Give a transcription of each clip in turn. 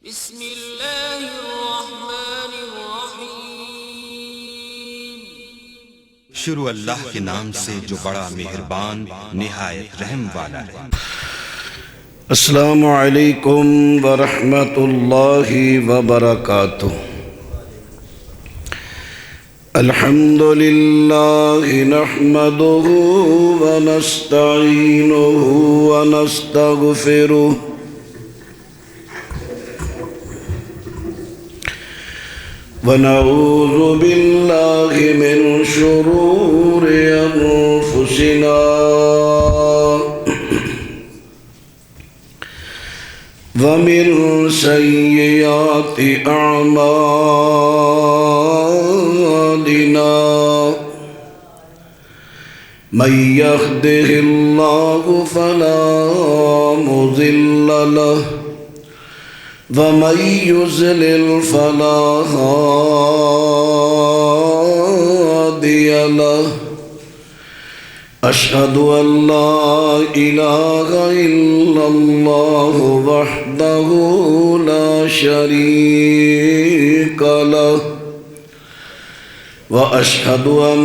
بسم اللہ الرحمن الرحیم۔ شروع اللہ کے نام سے جو بڑا مہربان نہایت رحم والا ہے۔ السلام علیکم ورحمۃ اللہ وبرکاتہ۔ الحمد للہ نحمده ونستعینه ونستغفره ونعوذ باللہ من شرور انفسنا ومن سیئات اعمالنا من يهده الله فلا مضل له ومن يضلل فلا هادي له أشهد أن لا إله إلا الله وحده لا شريك له وأشهد أن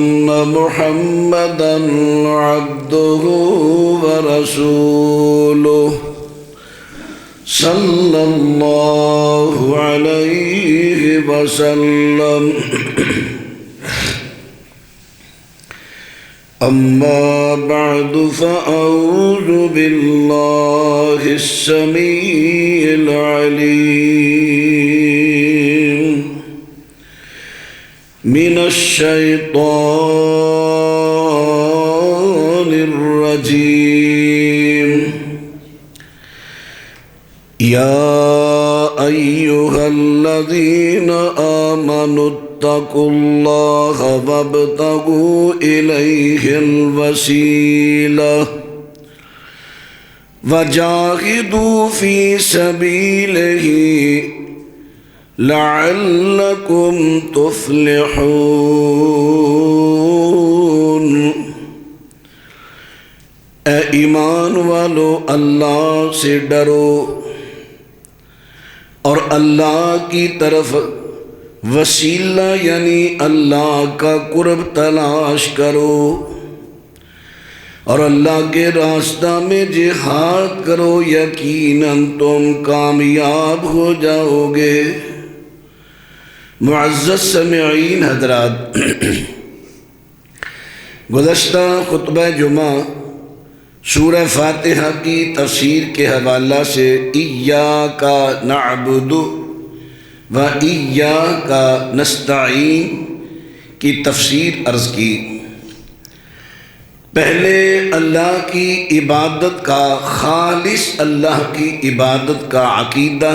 محمدًا عبده ورسوله صلى الله عليه وسلم۔ أما بعد فأعوذ بالله السميع العليم من الشيطان الرجيم۔ يا أيها الذين آمنوا اتقوا الله وابتغوا إليه الوسيلة وجاهدوا في سبيله لعلكم تفلحون۔ اے ایمان والو، اللہ سے ڈرو اور اللہ کی طرف وسیلہ یعنی اللہ کا قرب تلاش کرو، اور اللہ کے راستہ میں جہاد کرو، یقیناً تم کامیاب ہو جاؤ گے۔ معزز سامعین حضرات، گزشتہ خطبہ جمعہ سورہ فاتحہ کی تفسیر کے حوالہ سے ایاک نعبد و ایاک نستعین کی تفسیر عرض کی۔ پہلے اللہ کی عبادت کا، خالص اللہ کی عبادت کا عقیدہ،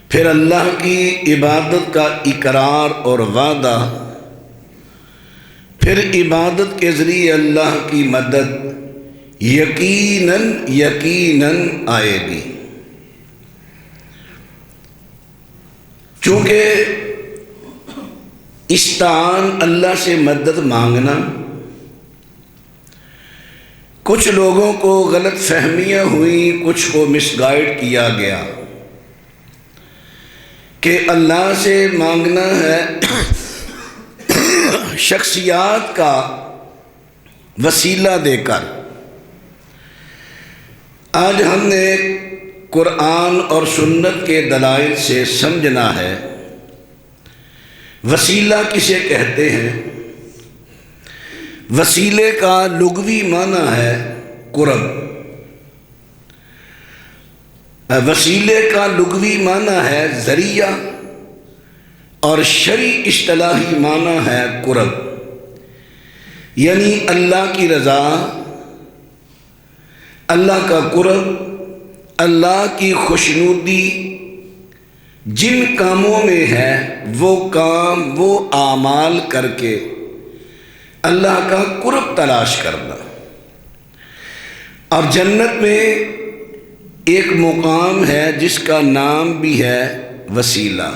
پھر اللہ کی عبادت کا اقرار اور وعدہ، پھر عبادت کے ذریعے اللہ کی مدد یقیناً آئے گی۔ چونکہ استعان اللہ سے مدد مانگنا، کچھ لوگوں کو غلط فہمیاں ہوئیں، کچھ کو مس گائیڈ کیا گیا کہ اللہ سے مانگنا ہے شخصیات کا وسیلہ دے کر۔ آج ہم نے قرآن اور سنت کے دلائل سے سمجھنا ہے وسیلہ کسے کہتے ہیں۔ وسیلے کا لغوی معنی ہے قرب، وسیلے کا لغوی معنی ہے ذریعہ، اور شرعی اصطلاحی معنی ہے قرب، یعنی اللہ کی رضا، اللہ کا قرب، اللہ کی خوشنودی جن کاموں میں ہے وہ کام، وہ اعمال کر کے اللہ کا قرب تلاش کرنا۔ اور جنت میں ایک مقام ہے جس کا نام بھی ہے وسیلہ،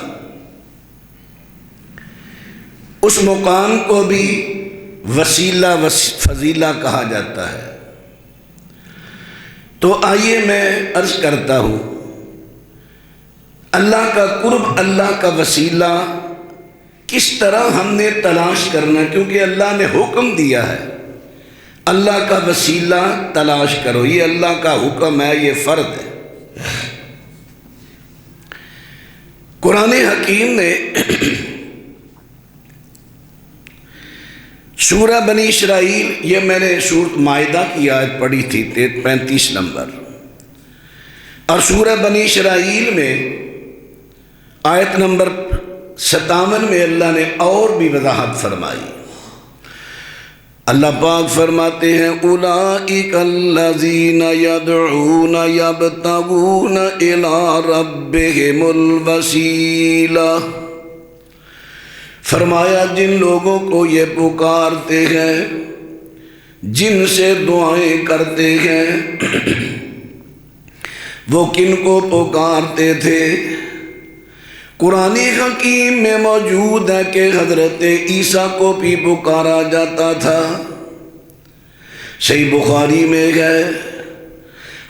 اس مقام کو بھی وسیلہ فضیلہ کہا جاتا ہے۔ تو آئیے میں عرض کرتا ہوں اللہ کا قرب، اللہ کا وسیلہ کس طرح ہم نے تلاش کرنا، کیونکہ اللہ نے حکم دیا ہے اللہ کا وسیلہ تلاش کرو، یہ اللہ کا حکم ہے، یہ فرض ہے۔ قرآن حکیم نے سورہ بنی اسرائیل، یہ میں نے سورۃ مائدہ کی آیت پڑھی تھی 35 نمبر، اور سورہ بنی اسرائیل میں آیت نمبر 57 میں اللہ نے اور بھی وضاحت فرمائی۔ اللہ پاک فرماتے ہیں اولئک الذین یدعون یبتغون الی ربہم الوسیلہ، فرمایا جن لوگوں کو یہ پکارتے ہیں، جن سے دعائیں کرتے ہیں، وہ کن کو پکارتے تھے؟ قرآن حکیم میں موجود ہے کہ حضرت عیسیٰ کو بھی پکارا جاتا تھا۔ صحیح بخاری میں ہے،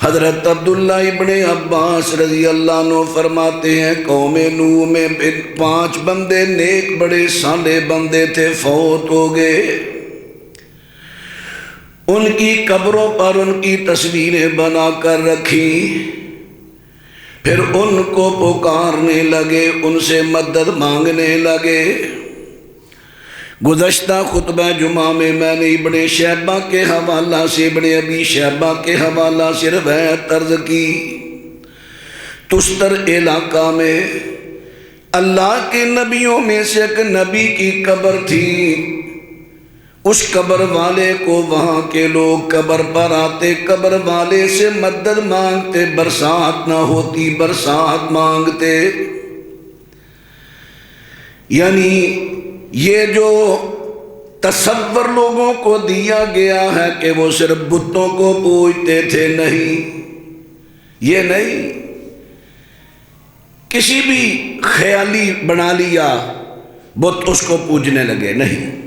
حضرت عبداللہ ابن عباس رضی اللہ عنہ فرماتے ہیں قوم نوح میں 5 بندے نیک بڑے صالح بندے تھے، فوت ہو گئے، ان کی قبروں پر ان کی تصویریں بنا کر رکھی، پھر ان کو پکارنے لگے، ان سے مدد مانگنے لگے۔ گزشتہ خطبہ جمعہ میں نے ابن شیبہ کے حوالہ سے، ابن ابی شیبہ کے حوالہ سے روایت طرز کی، تستر علاقہ میں اللہ کے نبیوں میں سے ایک نبی کی قبر تھی، اس قبر والے کو وہاں کے لوگ قبر پر آتے، قبر والے سے مدد مانگتے، برسات نہ ہوتی برسات مانگتے۔ یعنی یہ جو تصور لوگوں کو دیا گیا ہے کہ وہ صرف بتوں کو پوجتے تھے، نہیں، یہ نہیں، کسی بھی خیالی بنا لیا بت اس کو پوجنے لگے، نہیں۔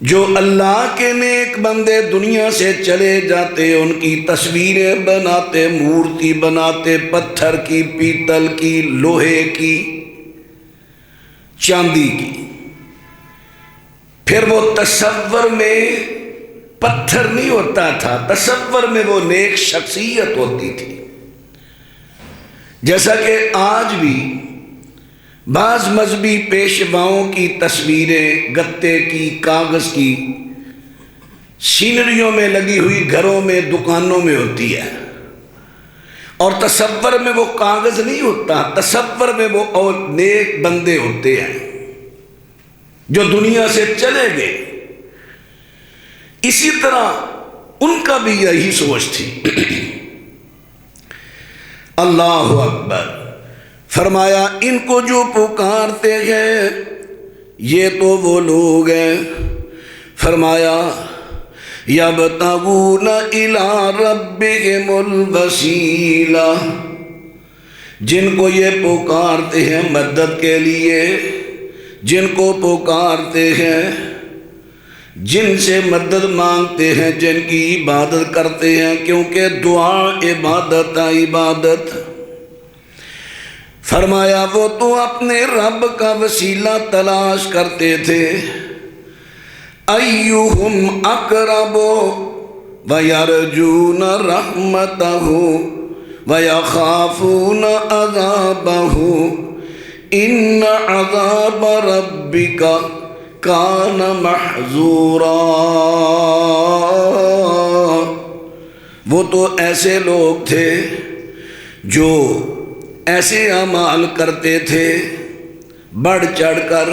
جو اللہ کے نیک بندے دنیا سے چلے جاتے، ان کی تصویریں بناتے، مورتی بناتے، پتھر کی، پیتل کی، لوہے کی، چاندی کی، پھر وہ تصور میں پتھر نہیں ہوتا تھا، تصور میں وہ نیک شخصیت ہوتی تھی۔ جیسا کہ آج بھی بعض مذہبی پیشواؤں کی تصویریں گتے کی، کاغذ کی، سینریوں میں لگی ہوئی گھروں میں، دکانوں میں ہوتی ہے، اور تصور میں وہ کاغذ نہیں ہوتا، تصور میں وہ اور نیک بندے ہوتے ہیں جو دنیا سے چلے گئے۔ اسی طرح ان کا بھی یہی سوچ تھی۔ اللہ اکبر، فرمایا ان کو جو پکارتے ہیں یہ تو وہ لوگ ہیں، فرمایا یبتغون الی ربہم الوسیلہ، جن کو یہ پکارتے ہیں مدد کے لیے، جن کو پکارتے ہیں، جن سے مدد مانگتے ہیں، جن کی عبادت کرتے ہیں، کیونکہ دعا عبادت ہے، عبادت۔ فرمایا وہ تو اپنے رب کا وسیلہ تلاش کرتے تھے، ایہم اقرب ویرجون رحمتہ ویخافون عذابہ ان عذاب ربک کان محذورا۔ وہ تو ایسے لوگ تھے جو ایسے اعمال کرتے تھے بڑھ چڑھ کر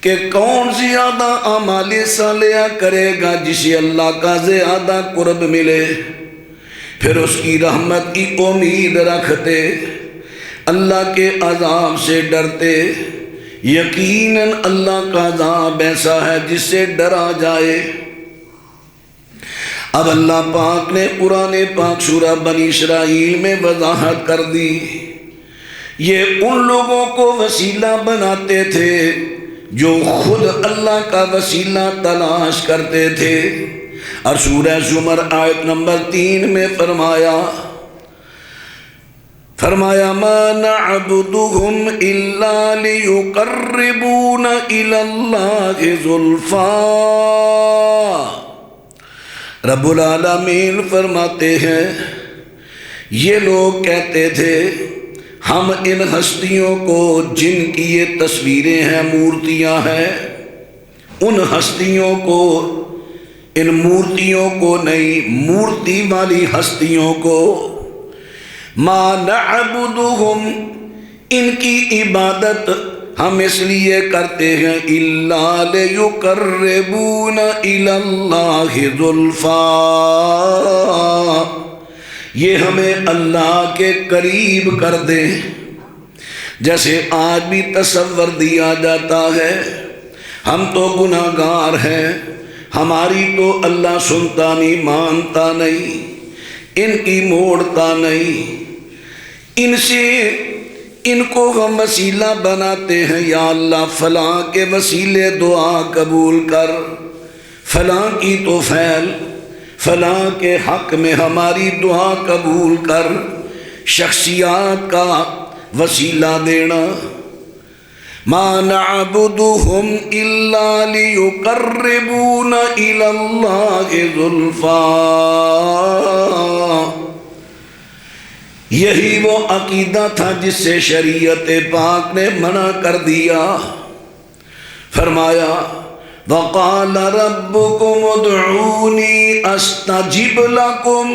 کہ کون زیادہ اعمال صالحہ کرے گا جسے اللہ کا زیادہ قرب ملے، پھر اس کی رحمت کی امید رکھتے، اللہ کے عذاب سے ڈرتے۔ یقیناً اللہ کا عذاب ایسا ہے جس سے ڈرا جائے۔ اب اللہ پاک نے قرآن پاک سورہ بنی اسرائیل میں وضاحت کر دی، یہ ان لوگوں کو وسیلہ بناتے تھے جو خود اللہ کا وسیلہ تلاش کرتے تھے۔ اور سورہ زمر آیت نمبر 3 میں فرمایا فرمایا ما نعبدهم الا لیقربونا الی اللہ زلفا۔ رب العالمین فرماتے ہیں یہ لوگ کہتے تھے ہم ان ہستیوں کو جن کی یہ تصویریں ہیں مورتیاں ہیں ان ہستیوں کو ان مورتیوں کو نہیں مورتی والی ہستیوں کو ما نعبدهم ان کی عبادت ہم اس لیے کرتے ہیں الا لیقربونا الی اللہ زلفا یہ ہمیں اللہ کے قریب کر دیں۔ جیسے آج بھی تصور دیا جاتا ہے ہم تو گناہگار ہیں ہماری تو اللہ سنتا نہیں مانتا نہیں ان کی موڑتا نہیں ان کو ہم وسیلہ بناتے ہیں یا اللہ فلاں کے وسیلے دعا قبول کر فلاں کی تو فعل فلاں کے حق میں ہماری دعا قبول کر شخصیات کا وسیلہ دینا۔ ما نعبدهم الا لیقربونا الی اللہ زلفا یہی وہ عقیدہ تھا جس سے شریعت پاک نے منع کر دیا۔ فرمایا وقال ربکم ادعونی استجب لکم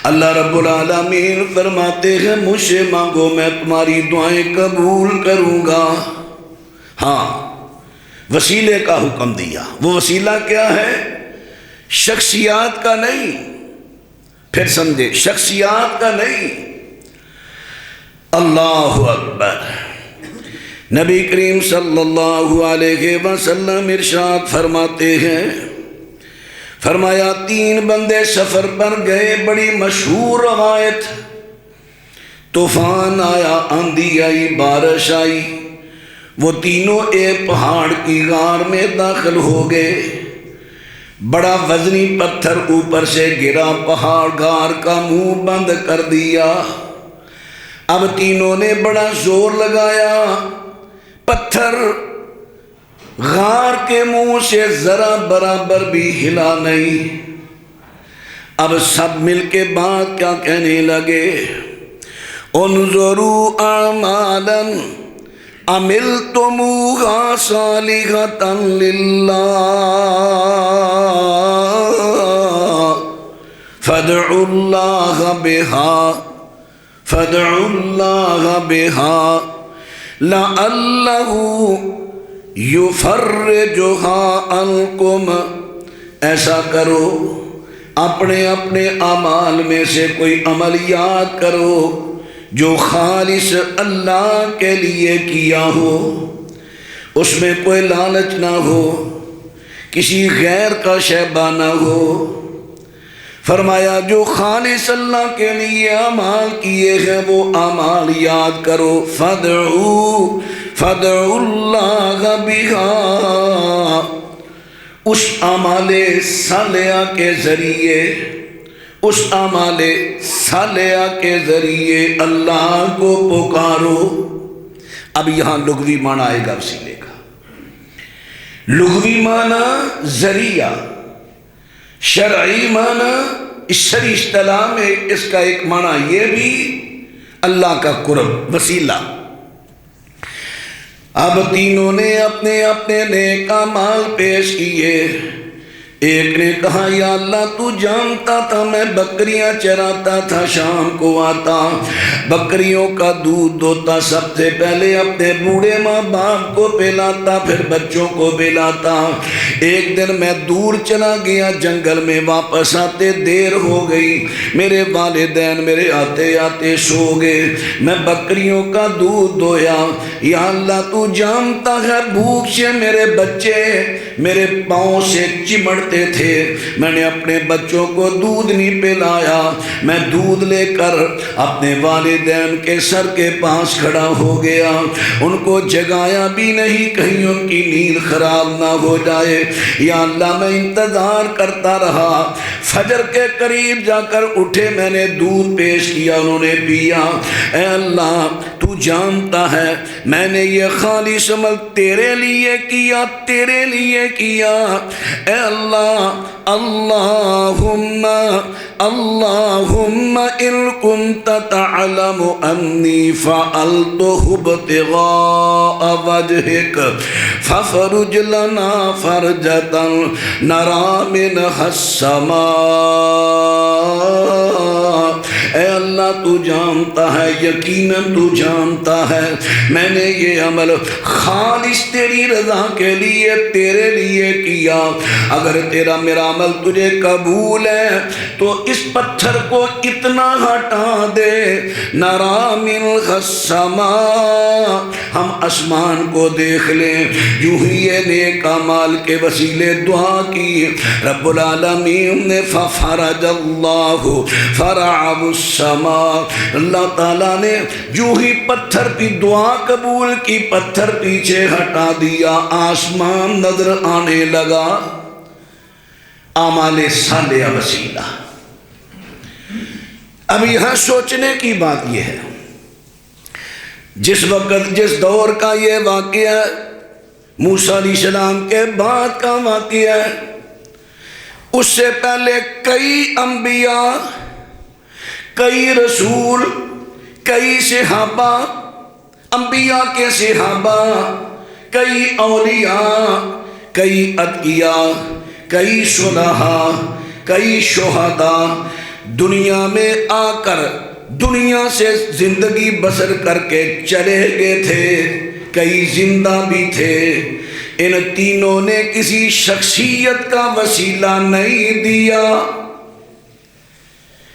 اللہ رب العالمین فرماتے ہیں مجھ سے مانگو میں تمہاری دعائیں قبول کروں گا۔ ہاں وسیلے کا حکم دیا وہ وسیلہ کیا ہے شخصیات کا نہیں پھر سمجھے شخصیات کا نہیں اللہ اکبر نبی کریم صلی اللہ علیہ وسلم ارشاد فرماتے ہیں فرمایا 3 بندے سفر پر گئے بڑی مشہور روایت طوفان آیا آندھی آئی بارش آئی وہ تینوں ایک پہاڑ کی غار میں داخل ہو گئے بڑا وزنی پتھر اوپر سے گرا پہاڑ غار کا منہ بند کر دیا اب تینوں نے بڑا زور لگایا پتھر غار کے منہ سے ذرا برابر بھی ہلا نہیں اب سب مل کے بات کیا کہنے لگے انظروا اعمالا عملتموها صالحة لله فادعوا الله بها لعله یفرجها عنکم ایسا کرو اپنے اپنے اعمال میں سے کوئی عمل یاد کرو جو خالص اللہ کے لیے کیا ہو اس میں کوئی لالچ نہ ہو کسی غیر کا شیبہ نہ ہو فرمایا جو خالص اللہ کے لیے اعمال کیے ہیں وہ اعمال یاد کرو فادعوا اللہ بہا اس اعمال صالحہ کے ذریعے اس اعمال صالحہ کے ذریعے اللہ کو پکارو اب یہاں لغوی معنی آئے گا وسیلے کا لغوی معنی ذریعہ شرعی معنی اس شرعی اصطلاح میں اس کا ایک معنی یہ بھی اللہ کا قرب وسیلہ اب تینوں نے اپنے اپنے نیک اعمال پیش کیے ایک نے کہا یا اللہ تو جانتا تھا میں بکریاں چراتا تھا شام کو آتا بکریوں کا دودھ دوتا سب سے پہلے اپنے بوڑھے ماں باپ کو پلاتا پھر بچوں کو پلاتا ایک دن میں دور چلا گیا جنگل میں واپس آتے دیر ہو گئی میرے والدین میرے آتے آتے سو گئے میں بکریوں کا دودھ دویا یا اللہ تو جانتا ہے بھوک سے میرے بچے میرے پاؤں سے چمڑتے تھے، میں نے اپنے بچوں کو دودھ نہیں پلایا، میں دودھ لے کر اپنے والدین کے سر کے پاس کھڑا ہو گیا، ان کو جگایا بھی نہیں کہیں ان کی نیند خراب نہ ہو جائے۔ یا اللہ میں انتظار کرتا رہا، فجر کے قریب جا کر اٹھے، میں نے دودھ پیش کیا، انہوں نے پیا۔ اے اللہ تو جانتا ہے میں نے یہ خالص عمل تیرے لیے کیا، تیرے لیے کیا۔ اے اللہ اللہم اللہم ان کنت تعلم انی فعلتہ ابتغاء وجہک ففرج لنا فرجتا نرا منہا السماء۔ اے اللہ تو جانتا ہے، یقیناً تو جانتا ہے میں نے یہ عمل خالص تیری رضا کے لیے تیرے لیے کیا۔ اگر تیرا میرا عمل تجھے قبول ہے تو اس پتھر کو اتنا ہٹا دے، نرا منہا السماء، ہم آسمان کو دیکھ لیں۔ یوں ہی یہ نیک اعمال کے وسیلے دعا کی، رب العالمین نے ففرج اللہ فرعب السماء، اللہ تعالیٰ نے جو ہی پتھر کی دعا قبول کی، پتھر پیچھے ہٹا دیا، آسمان نظر آنے لگا۔ اعمال صالحہ وسیلہ۔ اب یہاں سوچنے کی بات یہ ہے، جس وقت جس دور کا یہ واقعہ موسیٰ علیہ السلام کے بعد کا واقعہ ہے، اس سے پہلے کئی انبیاء، کئی رسول، کئی صحابہ، انبیاء کے صحابہ، کئی اولیاء، کئی اتقیاء، کئی صلحاء، کئی شہداء دنیا میں آ کر دنیا سے زندگی بسر کر کے چلے گئے تھے، کئی زندہ بھی تھے۔ ان تینوں نے کسی شخصیت کا وسیلہ نہیں دیا۔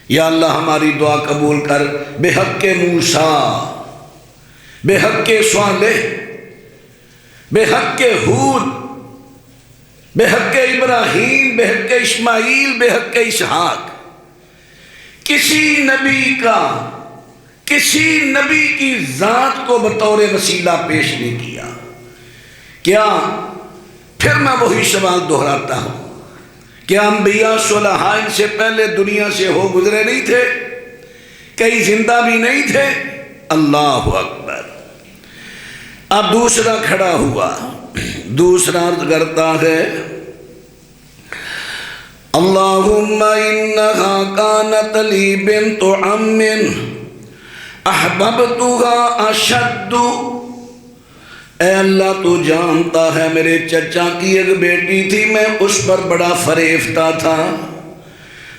یا اللہ ہماری دعا قبول کر، بے حق موسیٰ، بے حق صالح، بے حق ہود، بے حق ابراہیم، بے حق اسماعیل، بے حق اسحاق، کسی نبی کا، کسی نبی کی ذات کو بطور وسیلہ پیش نہیں کیا۔ کیا پھر میں وہی سوال دہراتا ہوں، کیا انبیاء صلحاء ان سے پہلے دنیا سے ہو گزرے نہیں تھے؟ کئی زندہ بھی نہیں تھے؟ اللہ اکبر۔ اب دوسرا کھڑا ہوا، دوسرا عرض کرتا ہے اللہم انہا کانت لی بنت عم احببتها اشد۔ اے اللہ تو جانتا ہے میرے چچا کی ایک بیٹی تھی، میں اس پر بڑا فریفتہ تھا،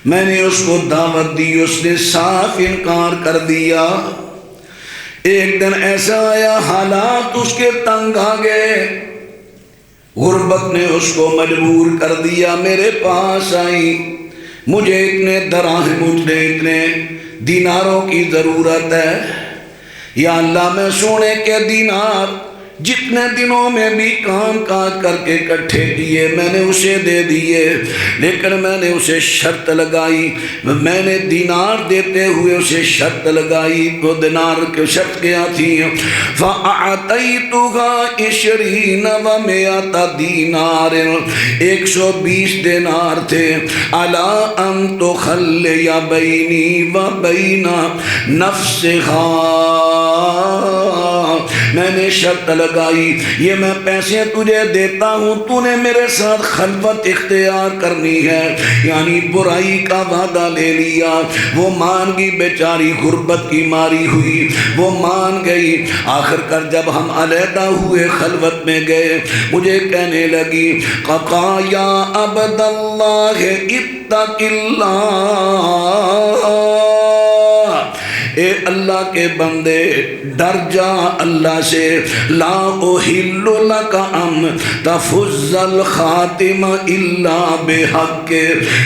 میں نے اس کو دعوت دی، اس نے صاف انکار کر دیا۔ ایک دن ایسا آیا حالات اس کے تنگ آ گئے، غربت نے اس کو مجبور کر دیا، میرے پاس آئی، مجھے اتنے دراہم، مجھے اتنے دیناروں کی ضرورت ہے۔ یا اللہ میں سونے کے دینار جتنے دنوں میں بھی کام کاج کر کے اکٹھے کیے میں نے اسے دے دیے، لیکن میں نے اسے شرط لگائی، میں نے دینار دیتے ہوئے اسے شرط لگائی۔ تو دینار کی شرط کیا تھی؟ فَأَعْطَيْتُهَا 20 وَمِئَةَ دِینَارٍ، 120 دینار تھے۔ عَلَىٰ أَن تُخَلِّيَ بَيْنِي وَبَيْنَ نَفْسِهَا، میں نے شرط لگائی یہ میں پیسے تجھے دیتا ہوں، تو نے میرے ساتھ خلوت اختیار کرنی ہے، یعنی برائی کا وعدہ لے لیا۔ وہ مان گئی بیچاری، غربت کی ماری ہوئی، وہ مان گئی۔ آخر کر جب ہم علیحدہ ہوئے، خلوت میں گئے، مجھے کہنے لگی قَقَا یا عبد اللہ اتق اللہ، اے اللہ کے بندے ڈر جا اللہ سے، لا احل لک ان تفض الخاتم الا بحق،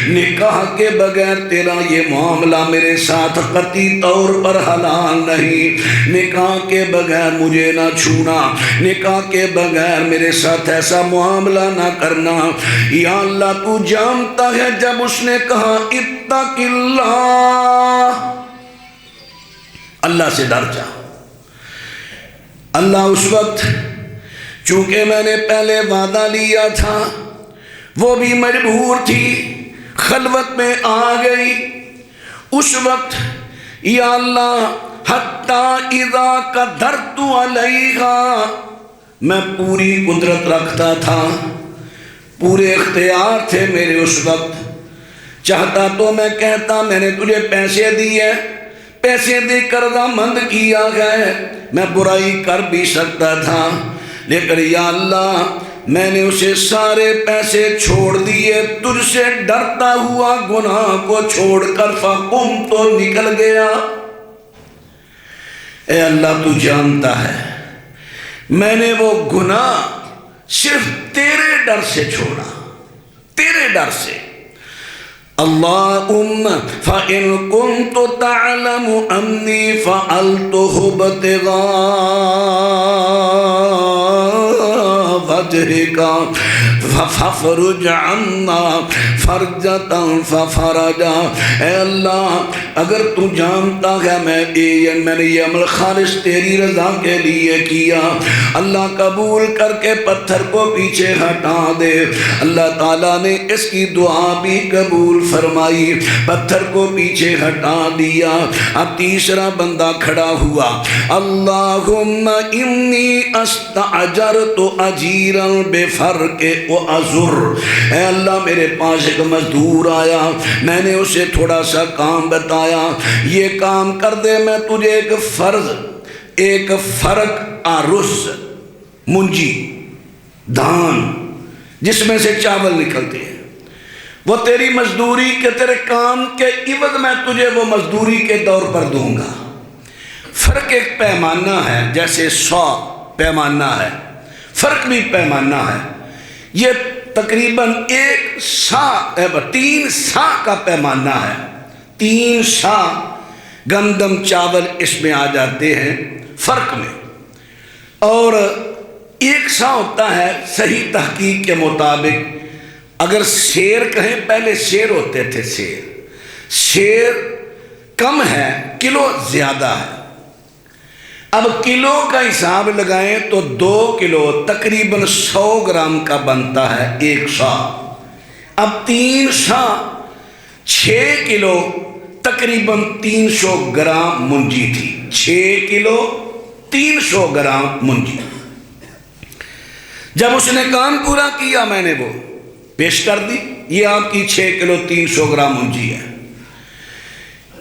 نکاح کے بغیر تیرا یہ معاملہ میرے ساتھ قطعی طور پر حلال نہیں، نکاح کے بغیر مجھے نہ چھونا، نکاح کے بغیر میرے ساتھ ایسا معاملہ نہ کرنا۔ یا اللہ تو جانتا ہے جب اس نے کہا اتق اللہ، اللہ سے ڈر جا، اللہ اس وقت چونکہ میں نے پہلے وعدہ لیا تھا، وہ بھی مجبور تھی، خلوت میں آ گئی، اس وقت یا اللہ حتی اذا قدرت علیہا، میں پوری قدرت رکھتا تھا، پورے اختیار تھے میرے اس وقت، چاہتا تو میں کہتا میں نے تجھے پیسے دیے، پیسے دے قرضہ مند کیا ہے، میں برائی کر بھی سکتا تھا، لیکن یا اللہ میں نے اسے سارے پیسے چھوڑ دیے، تجھ سے ڈرتا ہوا گناہ کو چھوڑ کر فقم تو نکل گیا۔ اے اللہ تو جانتا ہے میں نے وہ گناہ صرف تیرے ڈر سے چھوڑا، تیرے ڈر سے۔ اللہم فَإِن كُنْتُ تَعْلَمُ أَنِّي فَعَلْتُهُ ابْتِغَاءَ وَجْهِكَ فَفَرِجْ عَنَّا فَرْجَةً فَفَرَجَ، اے اللہ اگر تو جانتا ہے میں نے یہ عمل خالص تیری رضا کے لیے کیا، اللہ قبول کر کے پتھر کو پیچھے ہٹا دے۔ اللہ تعالیٰ نے اس کی دعا بھی قبول فرمائی، پتھر کو پیچھے ہٹا دیا۔ اب تیسرا بندہ کھڑا ہوا، اللہم انی استاجرت اجیرا بفرق وازر، اے اللہ میرے پاس ایک مزدور آیا، میں نے اسے تھوڑا سا کام بتایا، یہ کام کر دے، میں تجھے ایک فرق آرز، منجی دھان جس میں سے چاول نکلتے ہیں، وہ تیری مزدوری کے تیرے کام کے عوض میں تجھے وہ مزدوری کے طور پر دوں گا۔ فرق ایک پیمانہ ہے، جیسے 100 پیمانہ ہے، فرق بھی پیمانہ ہے، یہ تقریباً 3 سا کا پیمانہ ہے، 3 سا گندم چاول اس میں آ جاتے ہیں فرق میں، اور 1 سا ہوتا ہے صحیح تحقیق کے مطابق، اگر سیر کہیں، پہلے سیر ہوتے تھے، سیر کم ہے، کلو زیادہ ہے، اب کلو کا حساب لگائیں تو 2 کلو تقریباً 100 گرام کا بنتا ہے 1 سا، اب 3 سا 6 کلو تقریباً 300 گرام منجی تھی، 6 کلو 300 گرام منجی۔ جب اس نے کام پورا کیا میں نے وہ پیش کر دی، یہ آپ کی 6 کلو 300 گرام منجی ہے۔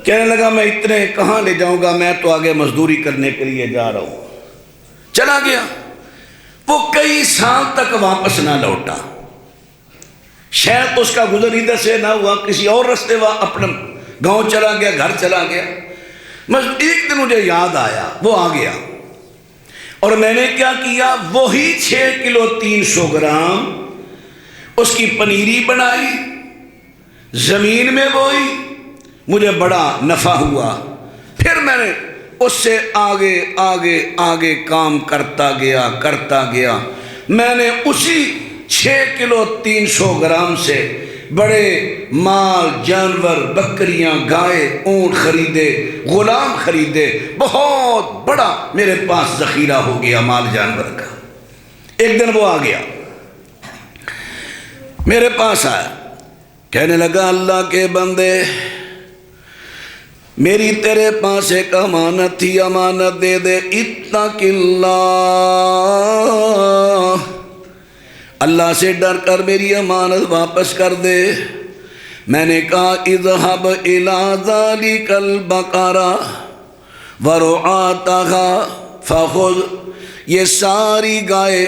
کہنے لگا میں اتنے کہاں لے جاؤں گا، میں تو آگے مزدوری کرنے کے لیے جا رہا ہوں۔ چلا گیا، وہ کئی سال تک واپس نہ لوٹا، شاید اس کا گزر ادھر سے نہ ہوا، کسی اور رستے اپنا گاؤں چلا گیا، گھر چلا گیا۔ ایک دن مجھے یاد آیا، وہ آ گیا، اور میں نے کیا کیا، وہی 6 کلو 300 گرام اس کی پنیری بنائی، زمین میں بوئی، مجھے بڑا نفع ہوا۔ پھر میں نے اس سے آگے آگے آگے کام کرتا گیا، میں نے اسی 6 کلو 300 گرام سے بڑے مال جانور، بکریاں، گائے، اونٹ خریدے، غلام خریدے، بہت بڑا میرے پاس ذخیرہ ہو گیا مال جانور کا۔ ایک دن وہ آ گیا، میرے پاس آیا، کہنے لگا اللہ کے بندے میری تیرے پاس ایک امانت تھی، امانت دے دے، اتق اللہ، اللہ سے ڈر کر میری امانت واپس کر دے۔ میں نے کہا اذهب الى ذلك البقرہ ورعاتها فخذ، یہ ساری گائے،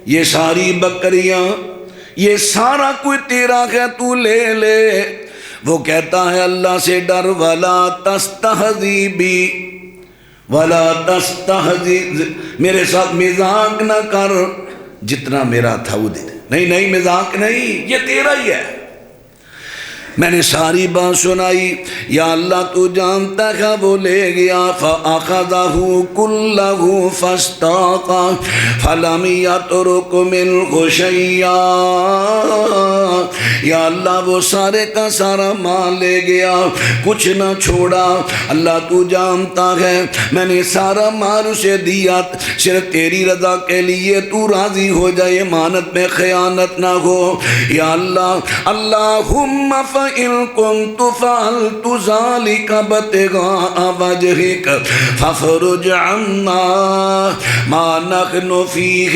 یہ ساری بکریاں، یہ سارا کوئی تیرا ہے، تو لے لے۔ وہ کہتا ہے اللہ سے ڈر، ولا تستہزی بی، ولا تستہزئ، میرے ساتھ مذاق نہ کر، جتنا میرا تھا وہ دے دے۔ نہیں مذاق نہیں، یہ تیرا ہی ہے۔ میں نے ساری بات سنائی، یا اللہ تو جانتا ہے وہ لے گیا، فَأَخَذَهُ كُلَّهُ فَاسْتَاقَ فَلَمْ يَتْرُكْ مِنْهُ شَيْئًا، یا اللہ وہ سارے کا سارا مال لے گیا، کچھ نہ چھوڑا۔ اللہ تو جانتا ہے میں نے سارا مال اسے دیا صرف تیری رضا کے لیے، تو راضی ہو جائے، امانت میں خیانت نہ ہو۔ یا اللہ اللہم فَإِن كُنْتُ فَعَلْتُ ذَلِكَ ابْتِغَاءَ وَجْهِكَ فَافْرُجْ عَنَّا مَا نَحْنُ فِيهِ،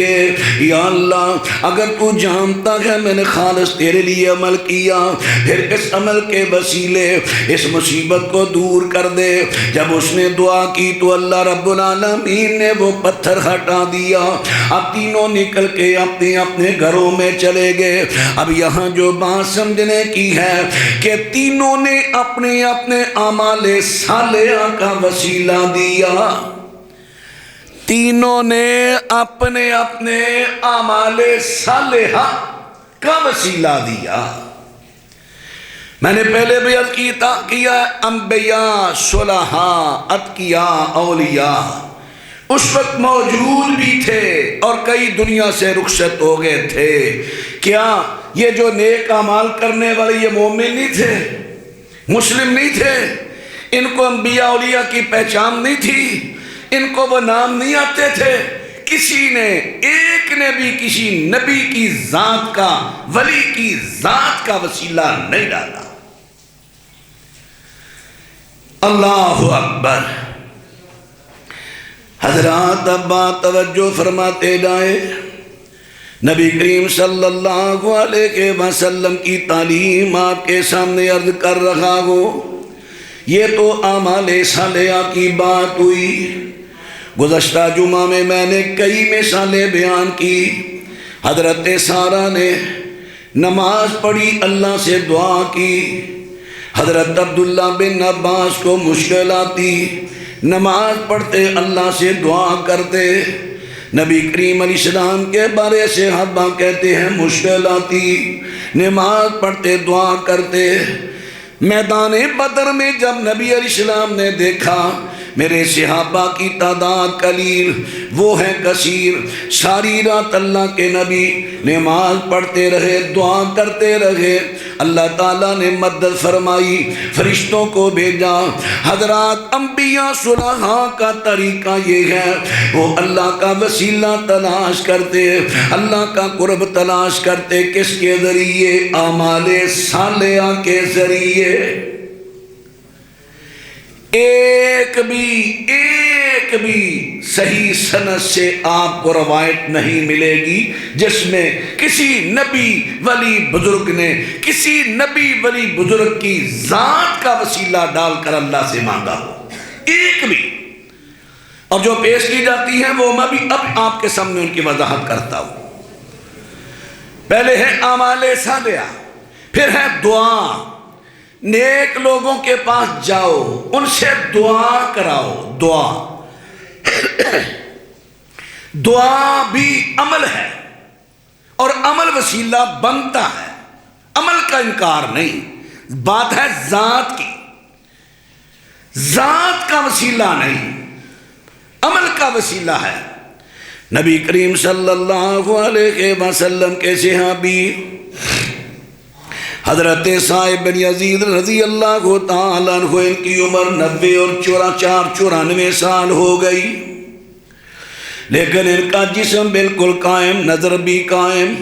یا اللہ اگر تو جانتا ہے میں نے خالص تیرے لیے عمل کیا، پھر اس عمل کے وسیلے اس مصیبت کو دور کر دے۔ جب اس نے دعا کی تو اللہ رب العالمین نے وہ پتھر ہٹا دیا۔ اب تینوں نکل کے اپنے اپنے گھروں میں چلے گئے۔ اب یہاں جو بات سمجھنے کی ہے کہ تینوں نے اپنے اپنے اعمال صالحہ کا وسیلہ دیا، تینوں نے اپنے اپنے اعمال صالحہ کا وسیلہ دیا۔ میں نے پہلے بھی عرض کیا انبیاء، صلحاء، اتقیاء، اولیاء اس وقت موجود بھی تھے اور کئی دنیا سے رخصت ہو گئے تھے۔ کیا یہ جو نیک اعمال کرنے والے یہ مومن نہیں تھے، مسلم نہیں تھے؟ ان کو انبیاء اولیاء کی پہچان نہیں تھی؟ ان کو وہ نام نہیں آتے تھے؟ کسی نے ایک نے بھی کسی نبی کی ذات کا، ولی کی ذات کا وسیلہ نہیں ڈالا۔ اللہ اکبر۔ حضرات ابا توجہ فرماتے جائیں، نبی کریم صلی اللہ علیہ وسلم کی تعلیم آپ کے سامنے عرض کر رہا ہوں۔ یہ تو اعمال صالحہ کی بات ہوئی۔ گزشتہ جمعہ میں نے کئی مثالیں بیان کی۔ حضرت سارہ نے نماز پڑھی، اللہ سے دعا کی۔ حضرت عبداللہ بن عباس کو مشکل آتی، نماز پڑھتے اللہ سے دعا کرتے۔ نبی کریم علیہ السلام کے بارے سے صحابہ کہتے ہیں مشکل آتی، نماز پڑھتے دعا کرتے۔ میدان بدر میں جب نبی علیہ السلام نے دیکھا میرے صحابہ کی تعداد قلیل، وہ ہیں کثیر، ساری رات اللہ کے نبی نماز پڑھتے رہے، دعا کرتے رہے۔ اللہ تعالیٰ نے مدد فرمائی، فرشتوں کو بھیجا۔ حضرات انبیاء صلحاء کا طریقہ یہ ہے، وہ اللہ کا وسیلہ تلاش کرتے، اللہ کا قرب تلاش کرتے، کس کے ذریعے؟ اعمال صالحہ کے ذریعے۔ ایک بھی صحیح سند سے آپ کو روایت نہیں ملے گی جس میں کسی نبی ولی بزرگ نے کسی نبی ولی بزرگ کی ذات کا وسیلہ ڈال کر اللہ سے مانگا ہو، ایک بھی۔ اور جو پیش کی جاتی ہیں وہ میں بھی اب آپ کے سامنے ان کی وضاحت کرتا ہوں۔ پہلے ہے اعمال صالحہ، پھر ہے دعا۔ نیک لوگوں کے پاس جاؤ، ان سے دعا کراؤ۔ دعا بھی عمل ہے اور عمل وسیلہ بنتا ہے، عمل کا انکار نہیں۔ بات ہے ذات کی، ذات کا وسیلہ نہیں، عمل کا وسیلہ ہے۔ نبی کریم صلی اللہ علیہ وسلم کے صحابی حضرت صاحب بن یزید رضی اللہ تعالیٰ عنہ، ان کی عمر 90 اور 94 سال ہو گئی، لیکن ان کا جسم بالکل قائم، نظر بھی قائم،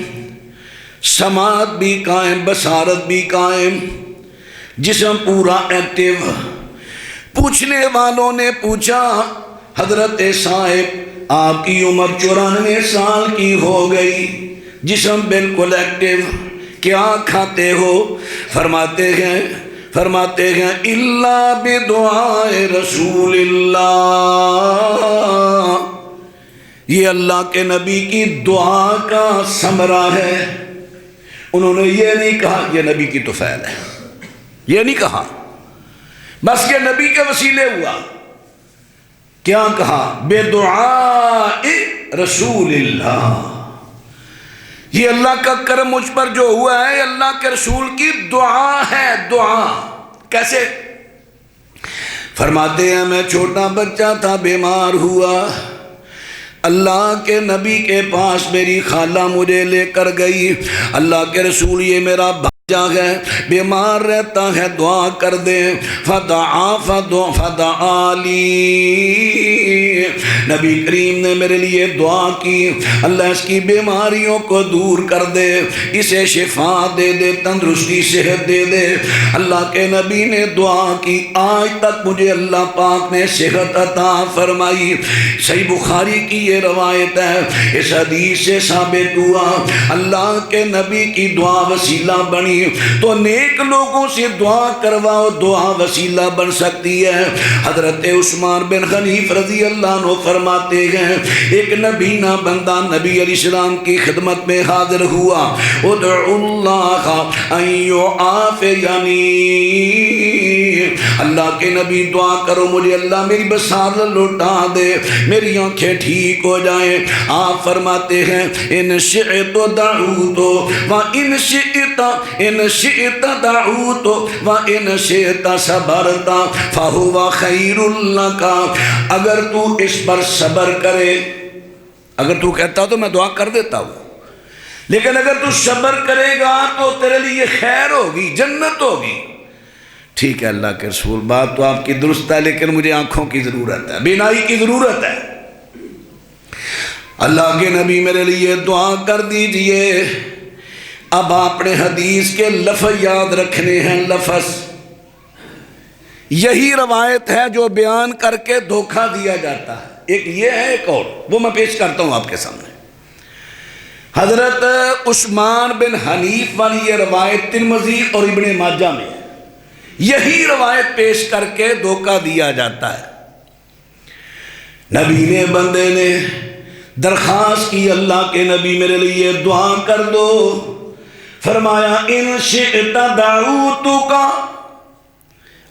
سماعت بھی قائم، بصارت بھی قائم، جسم پورا ایکٹیو۔ پوچھنے والوں نے پوچھا حضرت صاحب آپ کی عمر 94 سال کی ہو گئی، جسم بالکل ایکٹیو، کیا کھاتے ہو؟ فرماتے ہیں الا بدعائے رسول اللہ، یہ اللہ کے نبی کی دعا کا ثمرہ ہے۔ انہوں نے یہ نہیں کہا یہ نبی کی طفیل ہے، یہ نہیں کہا، بس یہ نبی کے وسیلے ہوا۔ کیا کہا؟ بے دعاء رسول اللہ، یہ اللہ کا کرم مجھ پر جو ہوا ہے اللہ کے رسول کی دعا ہے۔ دعا کیسے؟ فرماتے ہیں میں چھوٹا بچہ تھا، بیمار ہوا، اللہ کے نبی کے پاس میری خالہ مجھے لے کر گئی، اللہ کے رسول یہ میرا بھانجا ہے، بیمار رہتا ہے، دعا کر دے۔ فدعا لی، نبی کریم نے میرے لیے دعا کی، اللہ اس کی بیماریوں کو دور کر دے، اسے شفا دے دے، تندرستی صحت دے دے۔ اللہ کے نبی نے دعا کی، آج تک مجھے اللہ پاک نے صحت عطا فرمائی۔ صحیح بخاری کی یہ روایت ہے، اس حدیث سے ثابت ہوا اللہ کے نبی کی دعا وسیلہ بنی، تو نیک لوگوں سے دعا کرواؤ، دعا وسیلہ بن سکتی ہے۔ حضرت عثمان بن حنیف رضی اللہ عنہ فرماتے ہیں ایک نبینا بندہ نبی علیہ السلام کی خدمت میں حاضر ہوا، ادعو اللہ ان یعافینی، اللہ کے نبی دعا کرو مجھے اللہ میری بصارت لوٹا دے، میری آنکھیں ٹھیک ہو جائیں۔ آپ فرماتے ہیں ان شئت دعوت وان شئت دعوت وان شئت صبرت فہو خیر لک، اگر تو اس پر صبر کرے، اگر تو کہتا تو میں دعا کر دیتا ہوں، لیکن اگر تو صبر کرے گا تو تیرے لیے خیر ہوگی، جنت ہوگی۔ ٹھیک ہے اللہ کے رسول، بات تو آپ کی درست ہے، لیکن مجھے آنکھوں کی ضرورت ہے، بینائی کی ضرورت ہے۔ اللہ کے نبی میرے لیے دعا کر دیجئے۔ اب آپ نے حدیث کے لفظ یاد رکھنے ہیں، لفظ یہی روایت ہے جو بیان کر کے دھوکہ دیا جاتا ہے، ایک یہ ہے، ایک اور وہ میں پیش کرتا ہوں آپ کے سامنے۔ حضرت عثمان بن حنیف والی یہ روایت ترمذی اور ابن ماجہ میں ہے، یہی روایت پیش کر کے دھوکہ دیا جاتا ہے۔ نبی نے بندے نے درخواست کی اللہ کے نبی میرے لیے دعا کر دو، فرمایا ان شئت دعوتک۔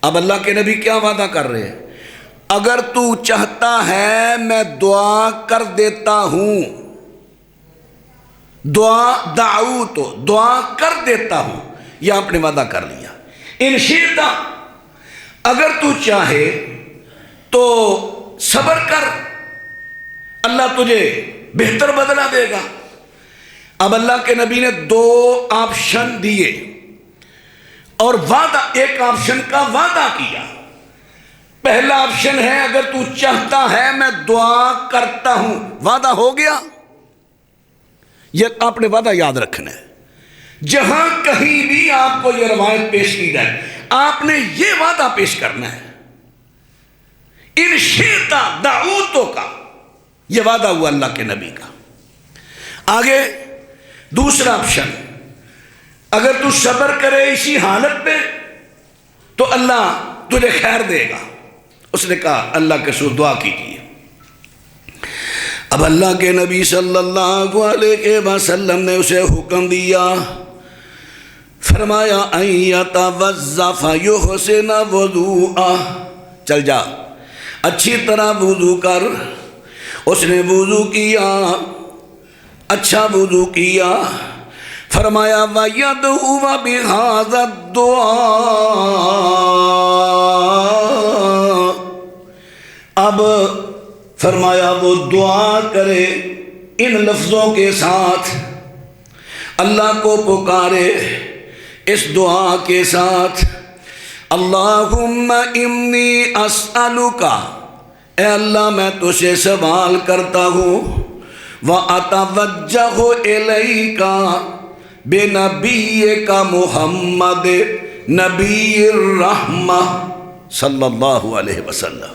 اب اللہ کے نبی کیا وعدہ کر رہے ہیں؟ اگر تو چاہتا ہے میں دعا کر دیتا ہوں، دعا کر دیتا ہوں، یہ آپ نے وعدہ کر لیا۔ ان شئت، اگر تو چاہے تو صبر کر، اللہ تجھے بہتر بدلہ دے گا۔ اب اللہ کے نبی نے دو آپشن دیے اور وعدہ، ایک آپشن کا وعدہ کیا۔ پہلا آپشن ہے اگر تو چاہتا ہے میں دعا کرتا ہوں، وعدہ ہو گیا، یہ آپ نے وعدہ یاد رکھنا ہے۔ جہاں کہیں بھی آپ کو یہ روایت پیش کی جائے آپ نے یہ وعدہ پیش کرنا ہے، ان شئت دعوتوں کا، یہ وعدہ ہوا اللہ کے نبی کا۔ آگے دوسرا آپشن، اگر تو صبر کرے اسی حالت پہ تو اللہ تجھے خیر دے گا۔ اس نے کہا اللہ کے رسول دعا کیجیے۔ اب اللہ کے نبی صلی اللہ علیہ وسلم نے اسے حکم دیا، فرمایا ان یتوضا فیحسن وضوءہ، چل جا اچھی طرح وضو کر۔ اس نے وضو کیا، اچھا وضو کیا، فرمایا وَيَدْعُو بِهَذَا الدُّعَاء، اب فرمایا وہ دعا کرے ان لفظوں کے ساتھ، اللہ کو پکارے اس دعا کے ساتھ، اللہم انی اسألک، اے اللہ میں تجھے سوال کرتا ہوں، وَأَتَوَجَّهُ إِلَيْكَ بِنَبِيِّكَ محمد نبی الرحمہ صلی اللہ علیہ وسلم،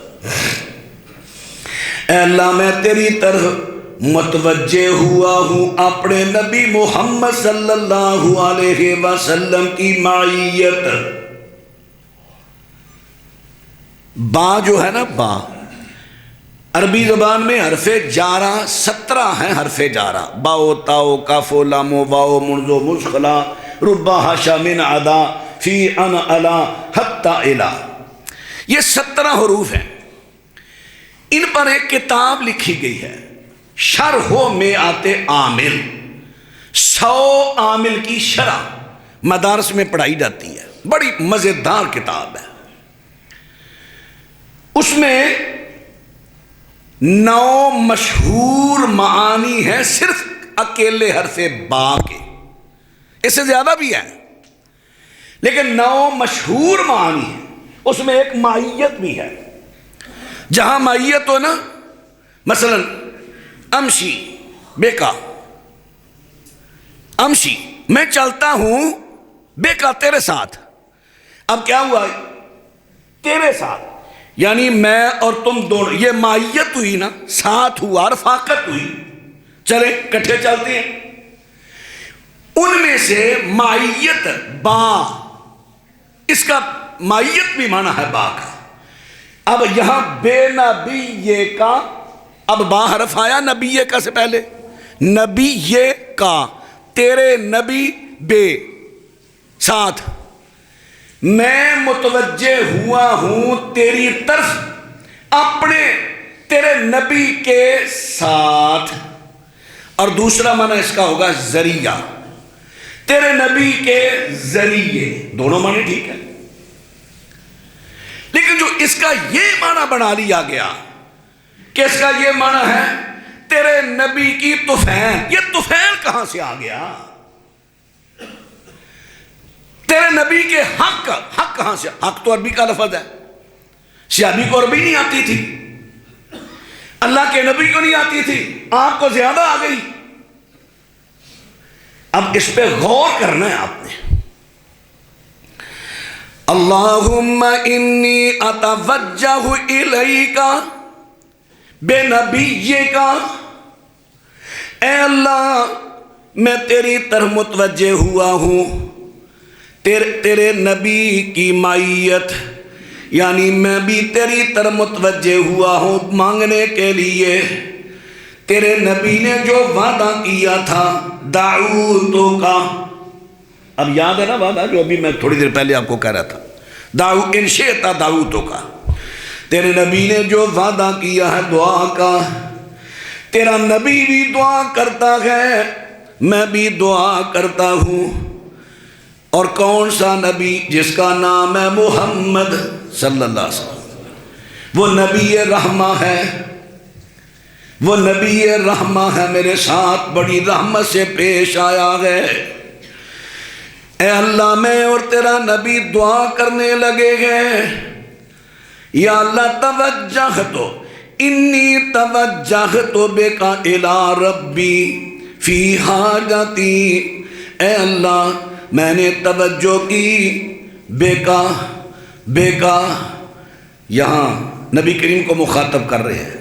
اے اللہ میں تیری طرف متوجہ ہوا ہوں اپنے نبی محمد صلی اللہ علیہ وسلم کی معیت۔ با جو ہے نا، با عربی زبان میں حرف جارہ 17 ہیں، حرف جارہ، باؤ تاؤ کافو لامو واؤ منزو مشخلا ربا حاشا من عدا فی ان علا حتی الہ، یہ 17 حروف ہیں۔ ان پر ایک کتاب لکھی گئی ہے، شرح مئات عامل، 100 عامل کی شرح مدارس میں پڑھائی جاتی ہے، بڑی مزیدار کتاب ہے۔ اس میں 9 مشہور معانی ہیں صرف اکیلے حرف با کے، اس سے زیادہ بھی ہیں لیکن 9 مشہور معانی ہیں۔ اس میں ایک مائیت بھی ہے، جہاں مائیت ہو نا، مثلا امشی بیکا، امشی میں چلتا ہوں، بیکا تیرے ساتھ، اب کیا ہوا؟ تیرے ساتھ، یعنی میں اور تم دونوں، یہ مائیت ہوئی نا، ساتھ ہوا، رفاقت ہوئی، چلیں کٹھے چلتے ہیں۔ ان میں سے مائیت با، اس کا مائیت بھی معنی ہے با کا۔ اب یہاں بے نبی کا، اب با حرف آیا نبی کا سے پہلے، نبی کا، تیرے نبی بے ساتھ، میں متوجہ ہوا ہوں تیری طرف اپنے تیرے نبی کے ساتھ، اور دوسرا معنی اس کا ہوگا ذریعہ، تیرے نبی کے ذریعے، دونوں معنی ٹھیک ہے، لیکن جو اس کا یہ معنی بنا لیا گیا کہ اس کا یہ معنی ہے تیرے نبی کی طفیل، یہ طفیل کہاں سے آ گیا؟ تیرے نبی کے حق، حق کہاں سے؟ حق تو عربی کا لفظ ہے، صحابی کو عربی نہیں آتی تھی، اللہ کے نبی کو نہیں آتی تھی، آپ کو زیادہ آ گئی۔ اب اس پہ غور کرنا ہے آپ نے۔ اللہم انی اتوجہ الیک بنبیک، اے اللہ میں تیری طرف متوجہ ہوا ہوں تیرے نبی کی مائیت، یعنی میں بھی تیری طرف متوجہ ہوا ہوں مانگنے کے لیے۔ تیرے نبی نے جو وعدہ کیا تھا دعوتوں کا، اب یاد ہے نا وعدہ جو ابھی میں تھوڑی دیر پہلے آپ کو کہہ رہا تھا، ان شئت دعوتوں کا، تیرے نبی نے جو وعدہ کیا ہے دعا کا، تیرا نبی بھی دعا کرتا ہے، میں بھی دعا کرتا ہوں۔ اور کون سا نبی؟ جس کا نام ہے محمد صلی اللہ علیہ وسلم، وہ نبی رحمہ ہے، وہ نبی رحمہ ہے، میرے ساتھ بڑی رحمت سے پیش آیا ہے۔ اے اللہ میں اور تیرا نبی دعا کرنے لگے ہیں، یا اللہ توجہت انی توجہت بک الی ربی فی حاجتی، اے اللہ میں نے توجہ کی بیکا، بیکا یہاں نبی کریم کو مخاطب کر رہے ہیں،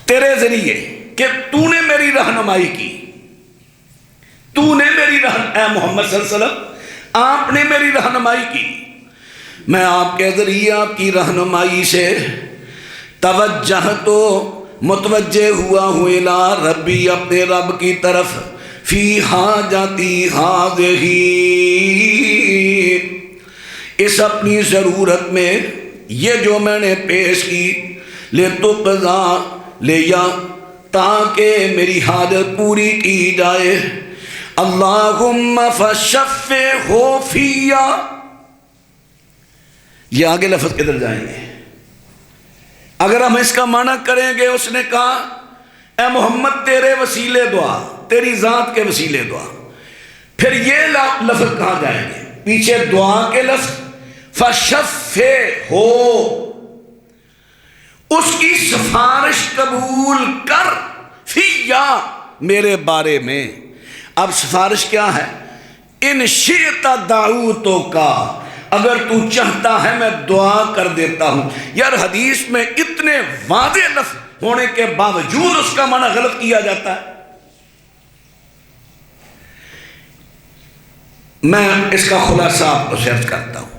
تیرے ذریعے کہ تو نے میری رہنمائی کی، تو نے میری اے محمد صلی اللہ علیہ وسلم آپ نے میری رہنمائی کی، میں آپ کے ذریعے آپ کی رہنمائی سے توجہ تو متوجہ ہوا ہوں الی ربی، اپنے رب کی طرف، فی حاجتی ہذہ، اس اپنی ضرورت میں یہ جو میں نے پیش کی، لتقضی لیا تاکہ میری حاجت پوری کی جائے۔ اللہم فشفعہ فیہ، یہ آگے لفظ کدھر جائیں گے؟ اگر ہم اس کا معنی کریں گے، اس نے کہا اے محمد تیرے وسیلے دعا، تیری ذات کے وسیلے دعا، پھر یہ لفظ کہاں جائیں گے؟ پیچھے دعا کے لفظ فشفعہ، اس کی سفارش قبول کر، فیہ میرے بارے میں۔ اب سفارش کیا ہے؟ ان شئت دعوتوں کا، اگر تو چاہتا ہے میں دعا کر دیتا ہوں۔ یار حدیث میں اتنے واضح لفظ ہونے کے باوجود اس کا معنی غلط کیا جاتا ہے۔ میں اس کا خلاصہ آپ کو شیئر کرتا ہوں۔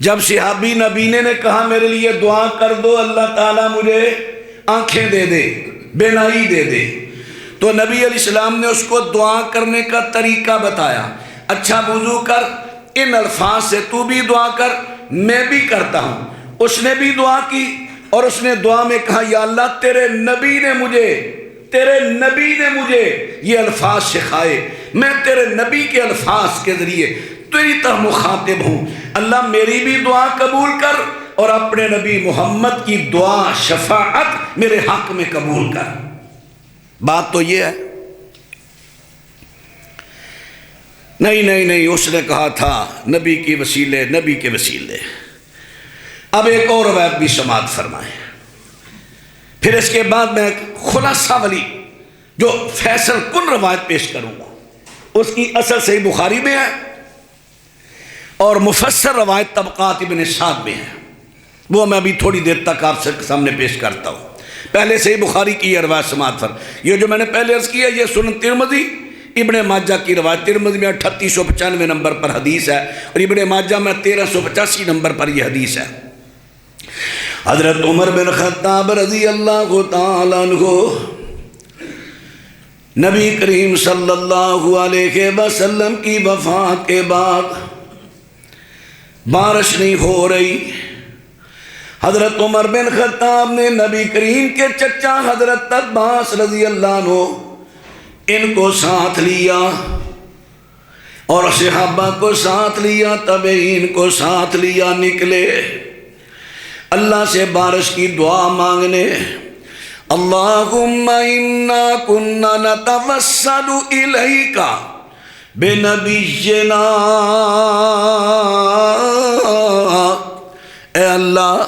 جب صحابی نبینے نے کہا میرے لیے دعا کر دو، اللہ تعالیٰ مجھے آنکھیں دے دے، بینائی دے دے، تو نبی علیہ السلام نے اس کو دعا کرنے کا طریقہ بتایا۔ اچھا وضو کر، ان الفاظ سے تو بھی دعا کر، میں بھی کرتا ہوں۔ اس نے بھی دعا کی، اور اس نے دعا میں کہا یا اللہ تیرے نبی نے مجھے یہ الفاظ سکھائے، میں تیرے نبی کے الفاظ کے ذریعے تیری طرح مخاطب ہوں، اللہ میری بھی دعا قبول کر اور اپنے نبی محمد کی دعا شفاعت میرے حق میں قبول کر۔ بات تو یہ ہے۔ نہیں اس نے کہا تھا نبی کے وسیلے۔ اب ایک اور روایت بھی سماعت فرمائیں، پھر اس کے بعد میں خلاصہ والی جو فیصل کن روایت پیش کروں گا، اس کی اصل صحیح بخاری میں ہے اور مفسر روایت طبقات ابن سعد میں ہے، وہ میں ابھی تھوڑی دیر تک آپ سے سامنے پیش کرتا ہوں۔ پہلے صحیح بخاری کی یہ روایت سماعت فرمائیں۔ یہ جو میں نے پہلے عرض کیا یہ سنن ترمذی ابن ماجہ کی روایت، ترمذی میں 3895 نمبر پر حدیث ہے اور ابن ماجہ میں 1385 نمبر پر یہ حدیث ہے۔ حضرت عمر بن خطاب رضی اللہ تعالیٰ عنہ نبی کریم صلی اللہ علیہ وسلم کی وفات کے بعد بارش نہیں ہو رہی، حضرت عمر بن خطاب نے نبی کریم کے چچا حضرت عباس رضی اللہ عنہ ان کو ساتھ لیا اور صحابہ کو ساتھ لیا، تابعین کو ساتھ لیا، نکلے اللہ سے بارش کی دعا مانگنے۔ اللہم انا کننا نتوسل الیک بنبینا، اے اللہ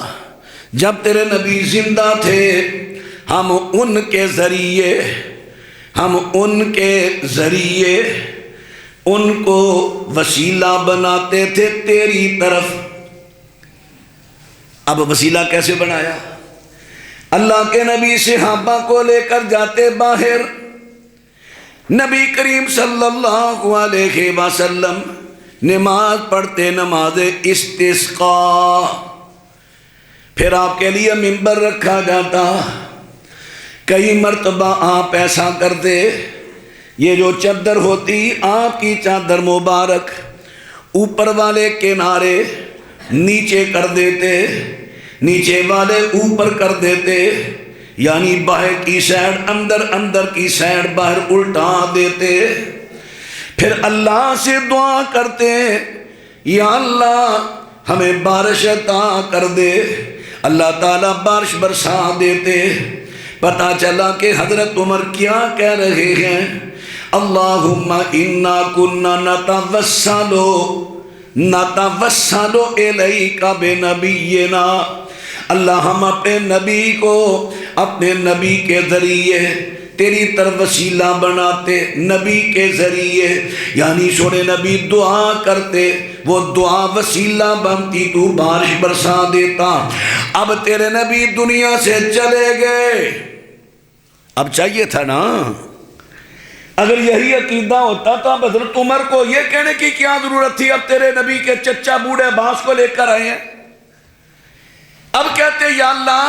جب تیرے نبی زندہ تھے ہم ان کے ذریعے ان کو وسیلہ بناتے تھے تیری طرف۔ اب وسیلہ کیسے بنایا؟ اللہ کے نبی صحابہ کو لے کر جاتے باہر، نبی کریم صلی اللہ علیہ وسلم نماز پڑھتے، نماز استسقاء، پھر آپ کے لیے منبر رکھا جاتا، کئی مرتبہ آپ ایسا کرتے، یہ جو چادر ہوتی آپ کی چادر مبارک اوپر والے کنارے نیچے کر دیتے، نیچے والے اوپر کر دیتے، یعنی باہر کی سائڈ اندر کی سائڈ باہر الٹا دیتے، پھر اللہ سے دعا کرتے یا اللہ ہمیں بارش عطا کر دے، اللہ تعالیٰ بارش برسا دیتے۔ پتہ چلا کہ حضرت عمر کیا کہہ رہے ہیں، اللہم انا کننا نتوسل الیک بنبینا، اللہ ہم اپنے نبی کو اپنے نبی کے ذریعے تیری طرف وسیلہ بناتے، نبی کے ذریعے، یعنی سونے نبی دعا کرتے، وہ دعا وسیلہ بنتی، تو بارش برسا دیتا۔ اب تیرے نبی دنیا سے چلے گئے، اب چاہیے تھا نا، اگر یہی عقیدہ ہوتا تو اب حضرت عمر کو یہ کہنے کی کیا ضرورت تھی اب تیرے نبی کے چچا بوڑھے عباس کو لے کر آئے ہیں؟ اب کہتے یا اللہ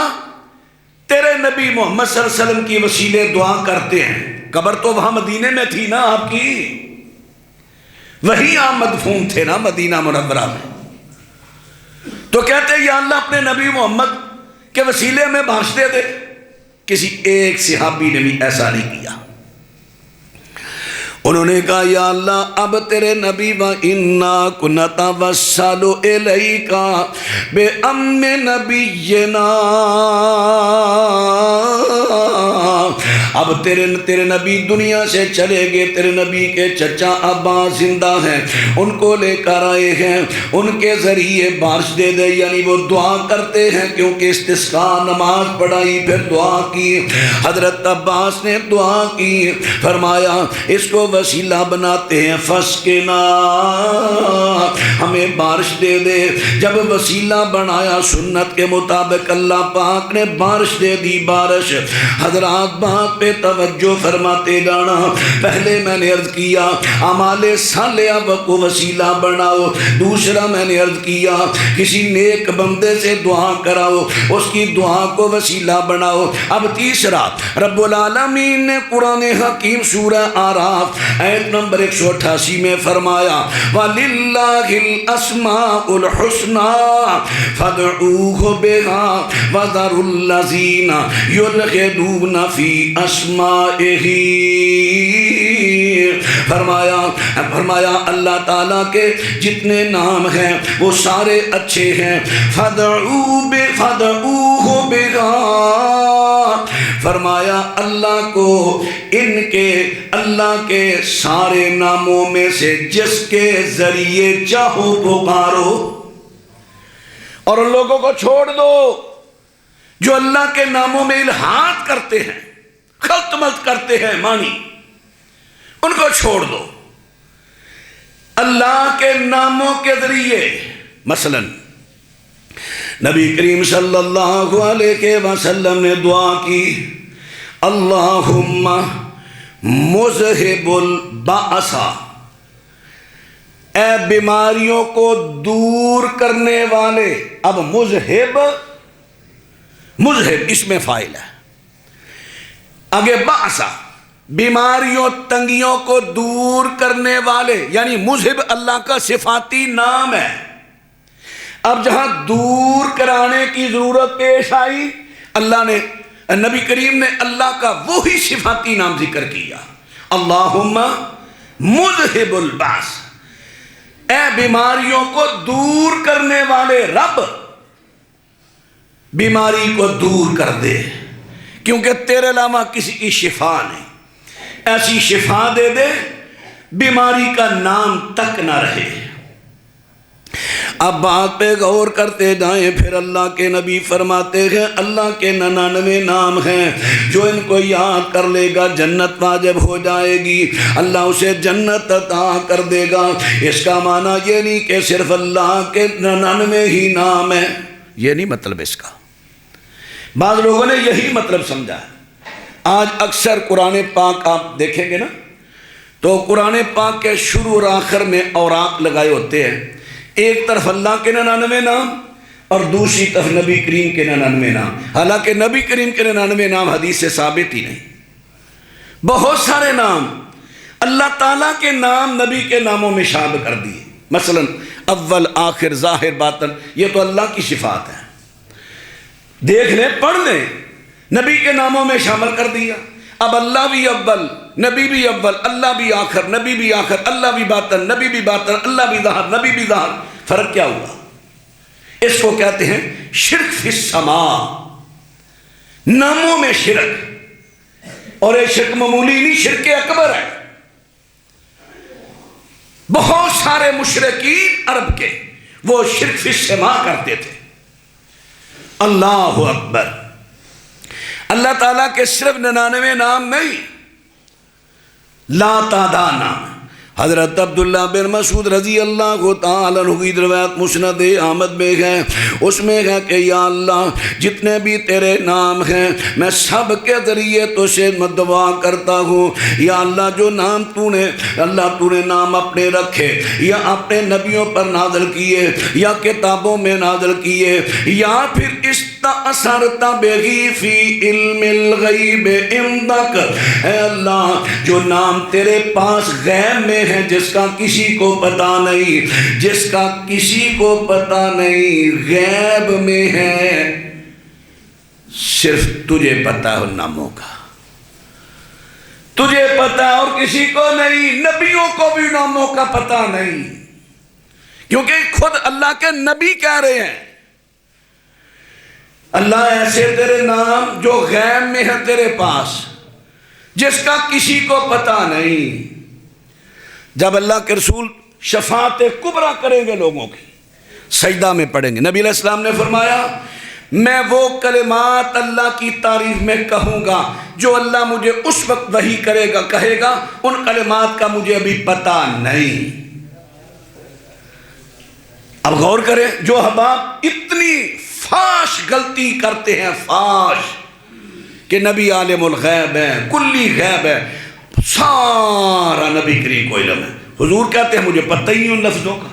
تیرے نبی محمد صلی اللہ علیہ وسلم کی وسیلے دعا کرتے ہیں، قبر تو وہاں مدینے میں تھی نا آپ کی، وہی آپ مدفون تھے نا مدینہ منورہ میں، تو کہتے یا اللہ اپنے نبی محمد کے وسیلے میں بارش دے دے۔ کسی ایک صحابی نے بھی ایسا نہیں کیا، انہوں نے کہا یا اللہ اب تیرے نبی وَإِنَّا نَتَوَسَّلُ إِلَيْكَ بِأَمِّ نَبِيِّنَا، اب تیرے نبی دنیا سے چلے گئے، تیرے نبی کے چچا عباس زندہ ہیں، ان کو لے کر آئے ہیں، ان کے ذریعے بارش دے دے، یعنی وہ دعا کرتے ہیں، کیونکہ استسقاء نماز پڑھائی پھر دعا کی، حضرت عباس نے دعا کی، فرمایا اس کو وسیلہ بناتے ہیں، فسقنا، ہمیں بارش دے دے۔ جب وسیلہ بنایا سنت کے مطابق اللہ پاک نے بارش دے دی، بارش حضرات بات پہ توجہ فرماتے جانا۔ پہلے میں نے عرض کیا اعمال صالحہ کو وسیلہ بناؤ، دوسرا میں نے عرض کیا کسی نیک بندے سے دعا کراؤ، اس کی دعا کو وسیلہ بناؤ۔ اب تیسرا رب العالمین نے قرآن حکیم سورہ اعراف آیت نمبر 188 میں فرمایا وَلِلَّهِ الْأَسْمَاءُ الْحُسْنَى فَادْعُوهُ بِهَا وَذَرُوا الَّذِينَ يُلْحِدُونَ فِي أَسْمَائِهِ۔ فرمایا اللہ تعالیٰ کے جتنے نام ہیں وہ سارے اچھے ہیں، فَادْعُوهُ بِهَا، فرمایا اللہ کو اللہ کے سارے ناموں میں سے جس کے ذریعے چاہو پکارو، اور ان لوگوں کو چھوڑ دو جو اللہ کے ناموں میں الحاد کرتے ہیں، خلط ملط کرتے ہیں مانی، ان کو چھوڑ دو۔ اللہ کے ناموں کے ذریعے مثلا نبی کریم صلی اللہ علیہ وسلم نے دعا کی اللہم مذہب البأس، اے بیماریوں کو دور کرنے والے۔ اب مذہب اس میں فاعل ہے، آگے بأسا بیماریوں تنگیوں کو دور کرنے والے، یعنی مذہب اللہ کا صفاتی نام ہے۔ اب جہاں دور کرانے کی ضرورت پیش آئی، اللہ نے نبی کریم نے اللہ کا وہی صفاتی نام ذکر کیا اللہم مذہب الباس، اے بیماریوں کو دور کرنے والے رب بیماری کو دور کر دے، کیونکہ تیرے علاوہ کسی کی شفا نہیں، ایسی شفا دے دے بیماری کا نام تک نہ رہے۔ اب بات پہ غور کرتے جائیں، پھر اللہ کے نبی فرماتے ہیں اللہ کے 99 نام ہیں جو ان کو یاد کر لے گا جنت واجب ہو جائے گی، اللہ اسے جنت عطا کر دے گا۔ اس کا معنی یہ نہیں کہ صرف اللہ کے 99 ہی نام ہیں، یہ نہیں مطلب اس کا، بعض لوگوں نے یہی مطلب سمجھا ہے۔ آج اکثر قرآن پاک آپ دیکھیں گے نا تو قرآن پاک کے شروع اور آخر میں اوراق لگائے ہوتے ہیں، ایک طرف اللہ کے 99 نام اور دوسری طرف نبی کریم کے 99 نام، حالانکہ نبی کریم کے 99 نام حدیث سے ثابت ہی نہیں۔ بہت سارے نام اللہ تعالیٰ کے نام نبی کے ناموں میں شامل کر دیے، مثلا اول آخر ظاہر باطن، یہ تو اللہ کی صفات ہے، دیکھ لیں پڑھ لیں، نبی کے ناموں میں شامل کر دیا۔ اب اللہ بھی اول، نبی بھی اول، اللہ بھی آخر، نبی بھی آخر، اللہ بھی باطن، نبی بھی باطن، اللہ بھی ظاہر، نبی بھی ظاہر، فرق کیا ہوا؟ اس کو کہتے ہیں شرک فی السماء، ناموں میں شرک، اور یہ شرک معمولی نہیں، شرک اکبر ہے۔ بہت سارے مشرکین عرب کے وہ شرک فی السماء کرتے تھے۔ اللہ اکبر، اللہ تعالیٰ کے صرف 99 نام نہیں، لا تعداد نام۔ حضرت عبداللہ بن مسعود رضی اللہ تعالیٰ عنہ کی روایت مسند احمد میں ہے، اس میں ہے کہ یا اللہ جتنے بھی تیرے نام ہیں میں سب کے ذریعے تو سے دعا کرتا ہوں، یا اللہ جو نام تو نے نام اپنے رکھے یا اپنے نبیوں پر نازل کیے یا کتابوں میں نازل کیے یا پھر استأثرت بہ فی علم الغیب عندک، اے اللہ جو نام تیرے پاس غیب میں ہے جس کا کسی کو پتہ نہیں، غیب میں ہے، صرف تجھے پتہ ہے ان ناموں کا، تجھے پتہ اور کسی کو نہیں، نبیوں کو بھی ناموں کا پتہ نہیں، کیونکہ خود اللہ کے نبی کہہ رہے ہیں اللہ ایسے تیرے نام جو غیب میں ہے تیرے پاس جس کا کسی کو پتہ نہیں۔ جب اللہ کے رسول شفاعت کبریٰ کریں گے لوگوں کی، سجدہ میں پڑھیں گے، نبی علیہ السلام نے فرمایا میں وہ کلمات اللہ کی تعریف میں کہوں گا جو اللہ مجھے اس وقت وحی کہے گا، ان کلمات کا مجھے ابھی پتہ نہیں۔ اب غور کریں، جو احباب اتنی فاش غلطی کرتے ہیں، فاش کہ نبی عالم الغیب ہے، کلی غیب ہے، سارا نبی کریم کو علم ہے۔ حضور کہتے ہیں مجھے پتہ ہی نہیں ان لفظوں کا،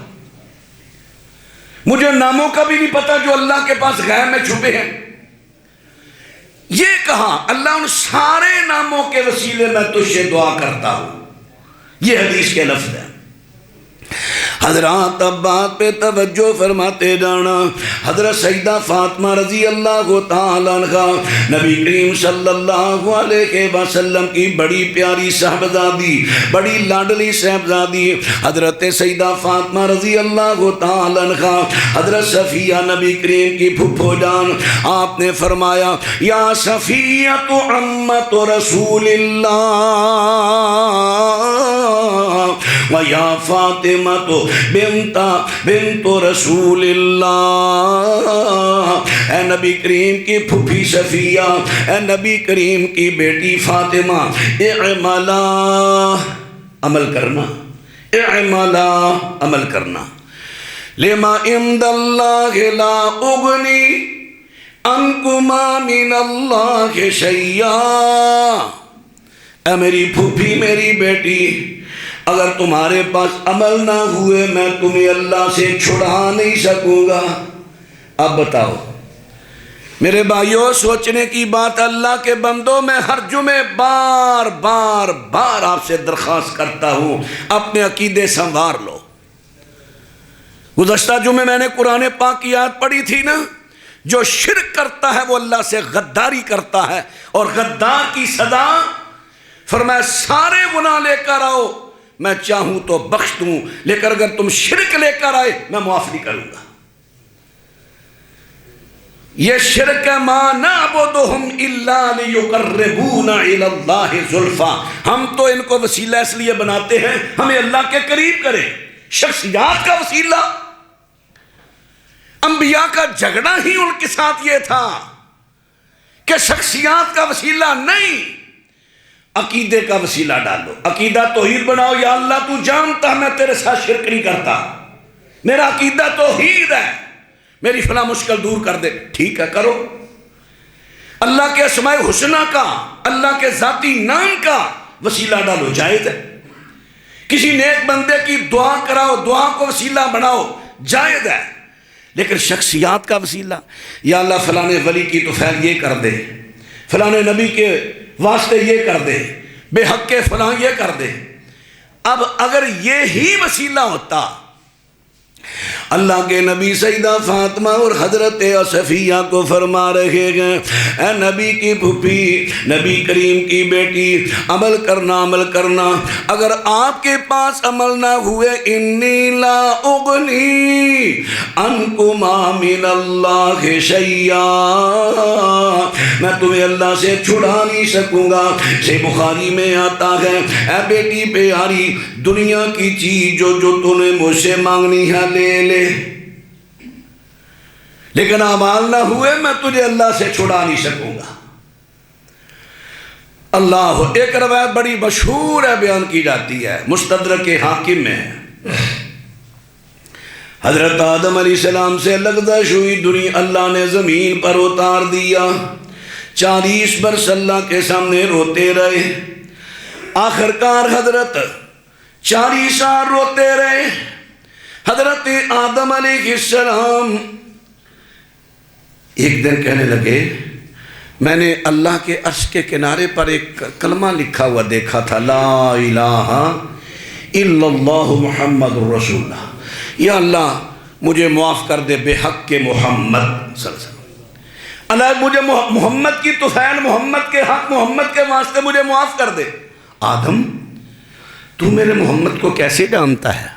مجھے ناموں کا بھی نہیں پتہ جو اللہ کے پاس غیب میں چھپے ہیں۔ یہ کہا اللہ ان سارے ناموں کے وسیلے میں تجھ سے دعا کرتا ہوں، یہ حدیث کے لفظ ہے۔ حضرات اب بات پہ توجہ فرماتے جانا۔ حضرت سیدہ فاطمہ رضی اللہ تعالیٰ عنہ نبی کریم صلی اللہ علیہ وسلم کی بڑی پیاری صاحبزادی، بڑی لاڈلی صاحبزادی حضرت سیدہ فاطمہ رضی اللہ تعالیٰ عنہ، حضرت صفیہ نبی کریم کی پھپھو جان، آپ نے فرمایا یا صفیہ عمت رسول اللہ وَيَا فَاطِمَةُ بنت رسول اللہ، اے نبی کریم کی پھوپھی صفیہ، اے نبی کریم کی بیٹی فاطمہ، اعملا عمل کرنا، اعملا عمل کرنا، لما عند اللہ لا اغنی عنکما من اللہ شیئا، اے میری پھوپھی میری بیٹی، اگر تمہارے پاس عمل نہ ہوئے میں تمہیں اللہ سے چھڑا نہیں سکوں گا۔ اب بتاؤ میرے بھائیوں، سوچنے کی بات، اللہ کے بندوں، میں ہر جمعے بار بار بار آپ سے درخواست کرتا ہوں اپنے عقیدے سنوار لو۔ گزشتہ جمعے میں نے قرآن پاک کی آیت پڑھی تھی نا، جو شرک کرتا ہے وہ اللہ سے غداری کرتا ہے، اور غدار کی سزا فرمایا سارے گناہ لے کر آؤ میں چاہوں تو بخش دوں، لیکن اگر تم شرک لے کر آئے میں معاف نہیں کروں گا۔ یہ شرک ہے، ما نعبدہم الا لیقربونا الی اللہ زلفیٰ، ہم تو ان کو وسیلہ اس لیے بناتے ہیں ہمیں اللہ کے قریب کرے۔ شخصیات کا وسیلہ، انبیاء کا جھگڑا ہی ان کے ساتھ یہ تھا کہ شخصیات کا وسیلہ نہیں، عقیدے کا وسیلہ ڈالو، عقیدہ توحید بناؤ۔ یا اللہ تو جانتا میں تیرے ساتھ شرک نہیں کرتا، میرا عقیدہ توحید ہے، میری فلاں مشکل دور کر دے، ٹھیک ہے کرو۔ اللہ کے اسماء حسنہ کا، اللہ کے ذاتی نام کا وسیلہ ڈالو، جائز ہے۔ کسی نیک بندے کی دعا کراؤ، دعا کو وسیلہ بناؤ، جائز ہے۔ لیکن شخصیات کا وسیلہ، یا اللہ فلاں ولی کی تو فعل یہ کر دے، فلاں نبی کے واسطے یہ کر دے، بے حق کے فلاں یہ کر دے۔ اب اگر یہ ہی وسیلہ ہوتا، اللہ کے نبی سیدہ فاطمہ اور حضرت صفیہ کو فرما رہے ہیں اے نبی کی پھوپھی، نبی کریم کی بیٹی، عمل کرنا عمل کرنا، اگر آپ کے پاس عمل نہ ہوئے انی لا اغنی عنکما من اللہ شیئا، میں تمہیں اللہ سے چھڑا نہیں سکوں گا۔ سے بخاری میں آتا ہے اے بیٹی پیاری، دنیا کی چیز جو تو نے مجھ سے مانگنی ہے لے لے، لیکن اعمال نہ ہوئے میں تجھے اللہ سے چھڑا نہیں سکوں گا۔ اللہ، ایک روایت بڑی مشہور ہے، بیان کی جاتی ہے، مستدرک حاکم میں، حضرت آدم علیہ السلام سے لغزش ہوئی، دنیا اللہ نے زمین پر اتار دیا، 40 برس اللہ کے سامنے روتے رہے، آخر کار حضرت 40 سال روتے رہے۔ حضرت آدم علیہ السلام ایک دن کہنے لگے میں نے اللہ کے عرش کے کنارے پر ایک کلمہ لکھا ہوا دیکھا تھا، لا الہ الا اللہ محمد رسول اللہ، یا اللہ مجھے معاف کر دے بے حق کے محمد صلی اللہ علیہ وسلم، اللہ مجھے محمد کی طفیل، محمد کے حق، محمد کے واسطے مجھے معاف کر دے۔ آدم تو میرے محمد کو کیسے جانتا ہے؟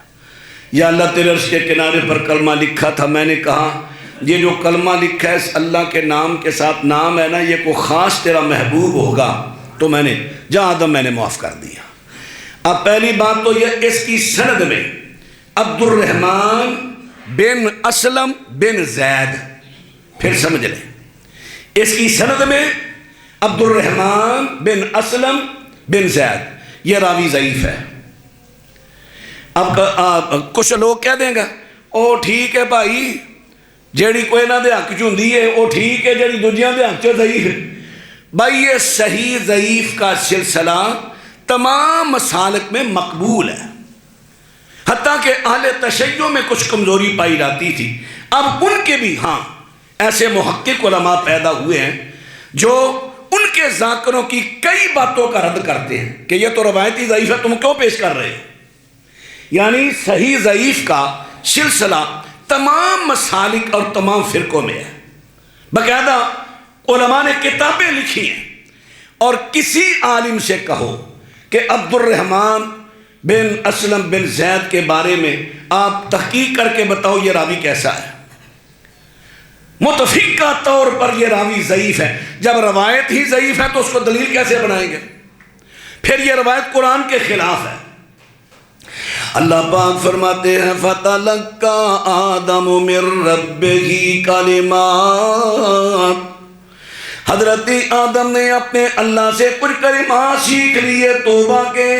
یا اللہ تیرے عرش کے کنارے پر کلمہ لکھا تھا، میں نے کہا یہ جو کلمہ لکھا ہے اس اللہ کے نام کے ساتھ نام ہے نا، یہ کوئی خاص تیرا محبوب ہوگا، تو میں نے جا آدم میں نے معاف کر دیا۔ اب پہلی بات تو یہ، اس کی سند میں عبد الرحمن بن اسلم بن زید، پھر سمجھ لیں، اس کی سند میں عبد الرحمن بن اسلم بن زید، یہ راوی ضعیف ہے۔ اب کچھ لوگ کہہ دیں گا او ٹھیک ہے بھائی، جیڑی کوئی نہ دے حق چ ہوندی ہے او ٹھیک ہے، جیڑی دوجیاں دے حق چ صحیح ہے، بھائی یہ صحیح ضعیف کا سلسلہ تمام مسالک میں مقبول ہے، حتیٰ کہ اہل تشیع میں کچھ کمزوری پائی جاتی تھی، اب ان کے بھی ہاں ایسے محقق علماء پیدا ہوئے ہیں جو ان کے ذاکروں کی کئی باتوں کا رد کرتے ہیں کہ یہ تو روایتی ضعیف ہے، تم کیوں پیش کر رہے ہو؟ یعنی صحیح ضعیف کا سلسلہ تمام مسالک اور تمام فرقوں میں ہے، باقاعدہ علماء نے کتابیں لکھی ہیں، اور کسی عالم سے کہو کہ عبد الرحمن بن اسلم بن زید کے بارے میں آپ تحقیق کر کے بتاؤ یہ راوی کیسا ہے، متفقہ طور پر یہ راوی ضعیف ہے۔ جب روایت ہی ضعیف ہے تو اس کو دلیل کیسے بنائیں گے؟ پھر یہ روایت قرآن کے خلاف ہے۔ اللہ پاک فرماتے ہیں فَتَلَقَّى آدَمُ مِن رَبِّهِ کلمات، حضرت آدم نے اپنے اللہ سے کچھ کلمات سیکھ لیے توبہ کے۔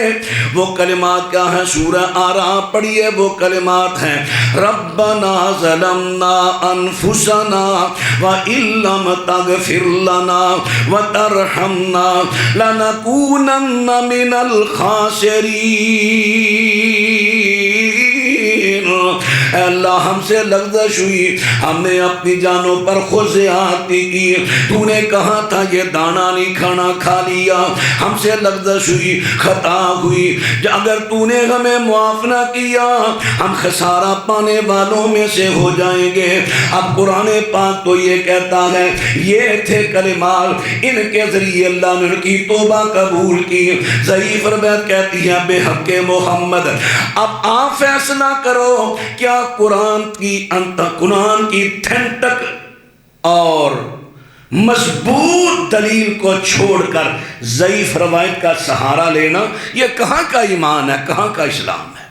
وہ کلمات کیا ہیں؟ سورہ اعراف پڑھیے، وہ کلمات ہیں ربنا ظلمنا انفسنا وَإِن لَّمْ تَغْفِرْ لَنَا وَتَرْحَمْنَا لَنَكُونَنَّ مِنَ الْخَاسِرِينَ۔ اے اللہ ہم سے لغزش ہوئی، ہم نے اپنی جانوں پر خود زیادتی کی، تو نے کہا تھا یہ دانا نہیں کھانا، کھا لیا، ہم سے لغزش ہوئی، خطا ہوئی، اگر تو نے ہمیں معاف نہ کیا ہم خسارہ پانے والوں میں سے ہو جائیں گے۔ اب قرآن پاک تو یہ کہتا ہے یہ تھے کلمات، ان کے ذریعے اللہ نے ان کی توبہ قبول کی۔ ضعیف روایت کہتی ہے بے حق محمد۔ اب آپ فیصلہ کرو کیا قرآن کی تھنٹک اور مضبوط دلیل کو چھوڑ کر ضعیف روایت کا سہارا لینا یہ کہاں کا ایمان ہے، کہاں کا اسلام ہے؟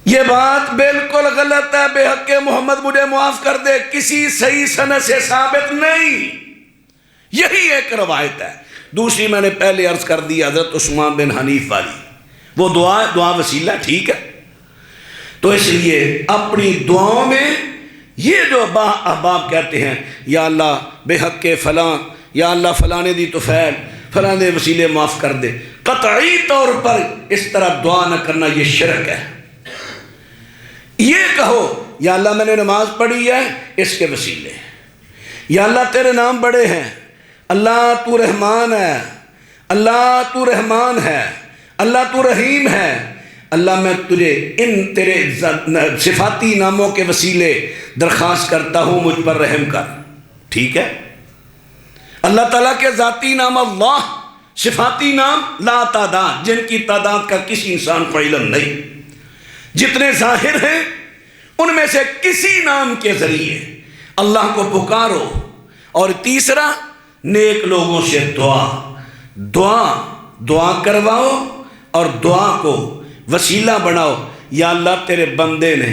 یہ بات بالکل غلط ہے۔ بے حق محمد مجھے معاف کر دے، کسی صحیح سند سے ثابت نہیں، یہی ایک روایت ہے۔ دوسری میں نے پہلے عرض کر دی حضرت عثمان بن حنیف والی، وہ دعا وسیلہ ٹھیک ہے، تو اس لیے اپنی دعاؤں میں یہ جو احباب کہتے ہیں یا اللہ بے حق کے فلاں، یا اللہ فلاں نے دی طفیل، فلاں نے وسیلے معاف کر دے، قطعی طور پر اس طرح دعا نہ کرنا یہ شرک ہے۔ یہ کہو یا اللہ میں نے نماز پڑھی ہے اس کے وسیلے، یا اللہ تیرے نام بڑے ہیں، اللہ تو رحمان ہے، اللہ تو رحمان ہے، اللہ تو رحیم ہے، اللہ میں تجھے ان تیرے صفاتی ناموں کے وسیلے درخواست کرتا ہوں مجھ پر رحم کر، ٹھیک ہے؟ اللہ تعالیٰ کے ذاتی نام اللہ، صفاتی نام لا تعداد، جن کی تعداد کا کسی انسان کو علم نہیں، جتنے ظاہر ہیں ان میں سے کسی نام کے ذریعے اللہ کو پکارو۔ اور تیسرا نیک لوگوں سے دعا کرواؤ اور دعا کو وسیلہ بناؤ۔ یا اللہ تیرے بندے نے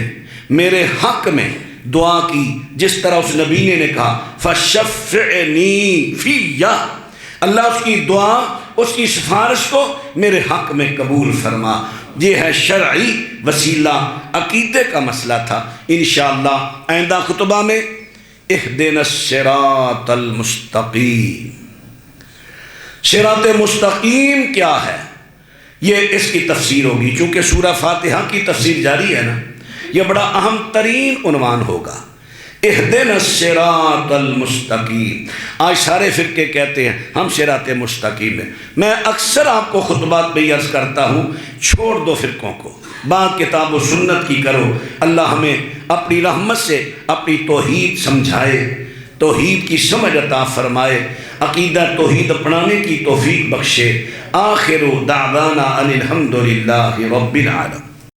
میرے حق میں دعا کی جس طرح اس نبی نے کہا فَشَفِّعْنِي فِيَّ، اللہ اس کی دعا، اس کی سفارش کو میرے حق میں قبول فرما۔ یہ ہے شرعی وسیلہ، عقیدے کا مسئلہ تھا۔ انشاءاللہ آئندہ خطبہ میں اہدنا الصراط المستقیم، صراط مستقیم کیا ہے یہ اس کی تفسیر ہوگی، چونکہ سورہ فاتحہ کی تفسیر جاری ہے نا، یہ بڑا اہم ترین عنوان ہوگا، اہدنا الصراط المستقیم۔ آج سارے فرقے کہتے ہیں ہم صراط مستقیم ہیں۔ میں اکثر آپ کو خطبات میں عرض کرتا ہوں چھوڑ دو فرقوں کو، بات کتاب و سنت کی کرو۔ اللہ ہمیں اپنی رحمت سے اپنی توحید سمجھائے، توحید کی سمجھ عطا فرمائے، عقیدہ توحید اپنانے کی توفیق بخشے۔ آخر دعوانا ان الحمد للہ رب العالمین۔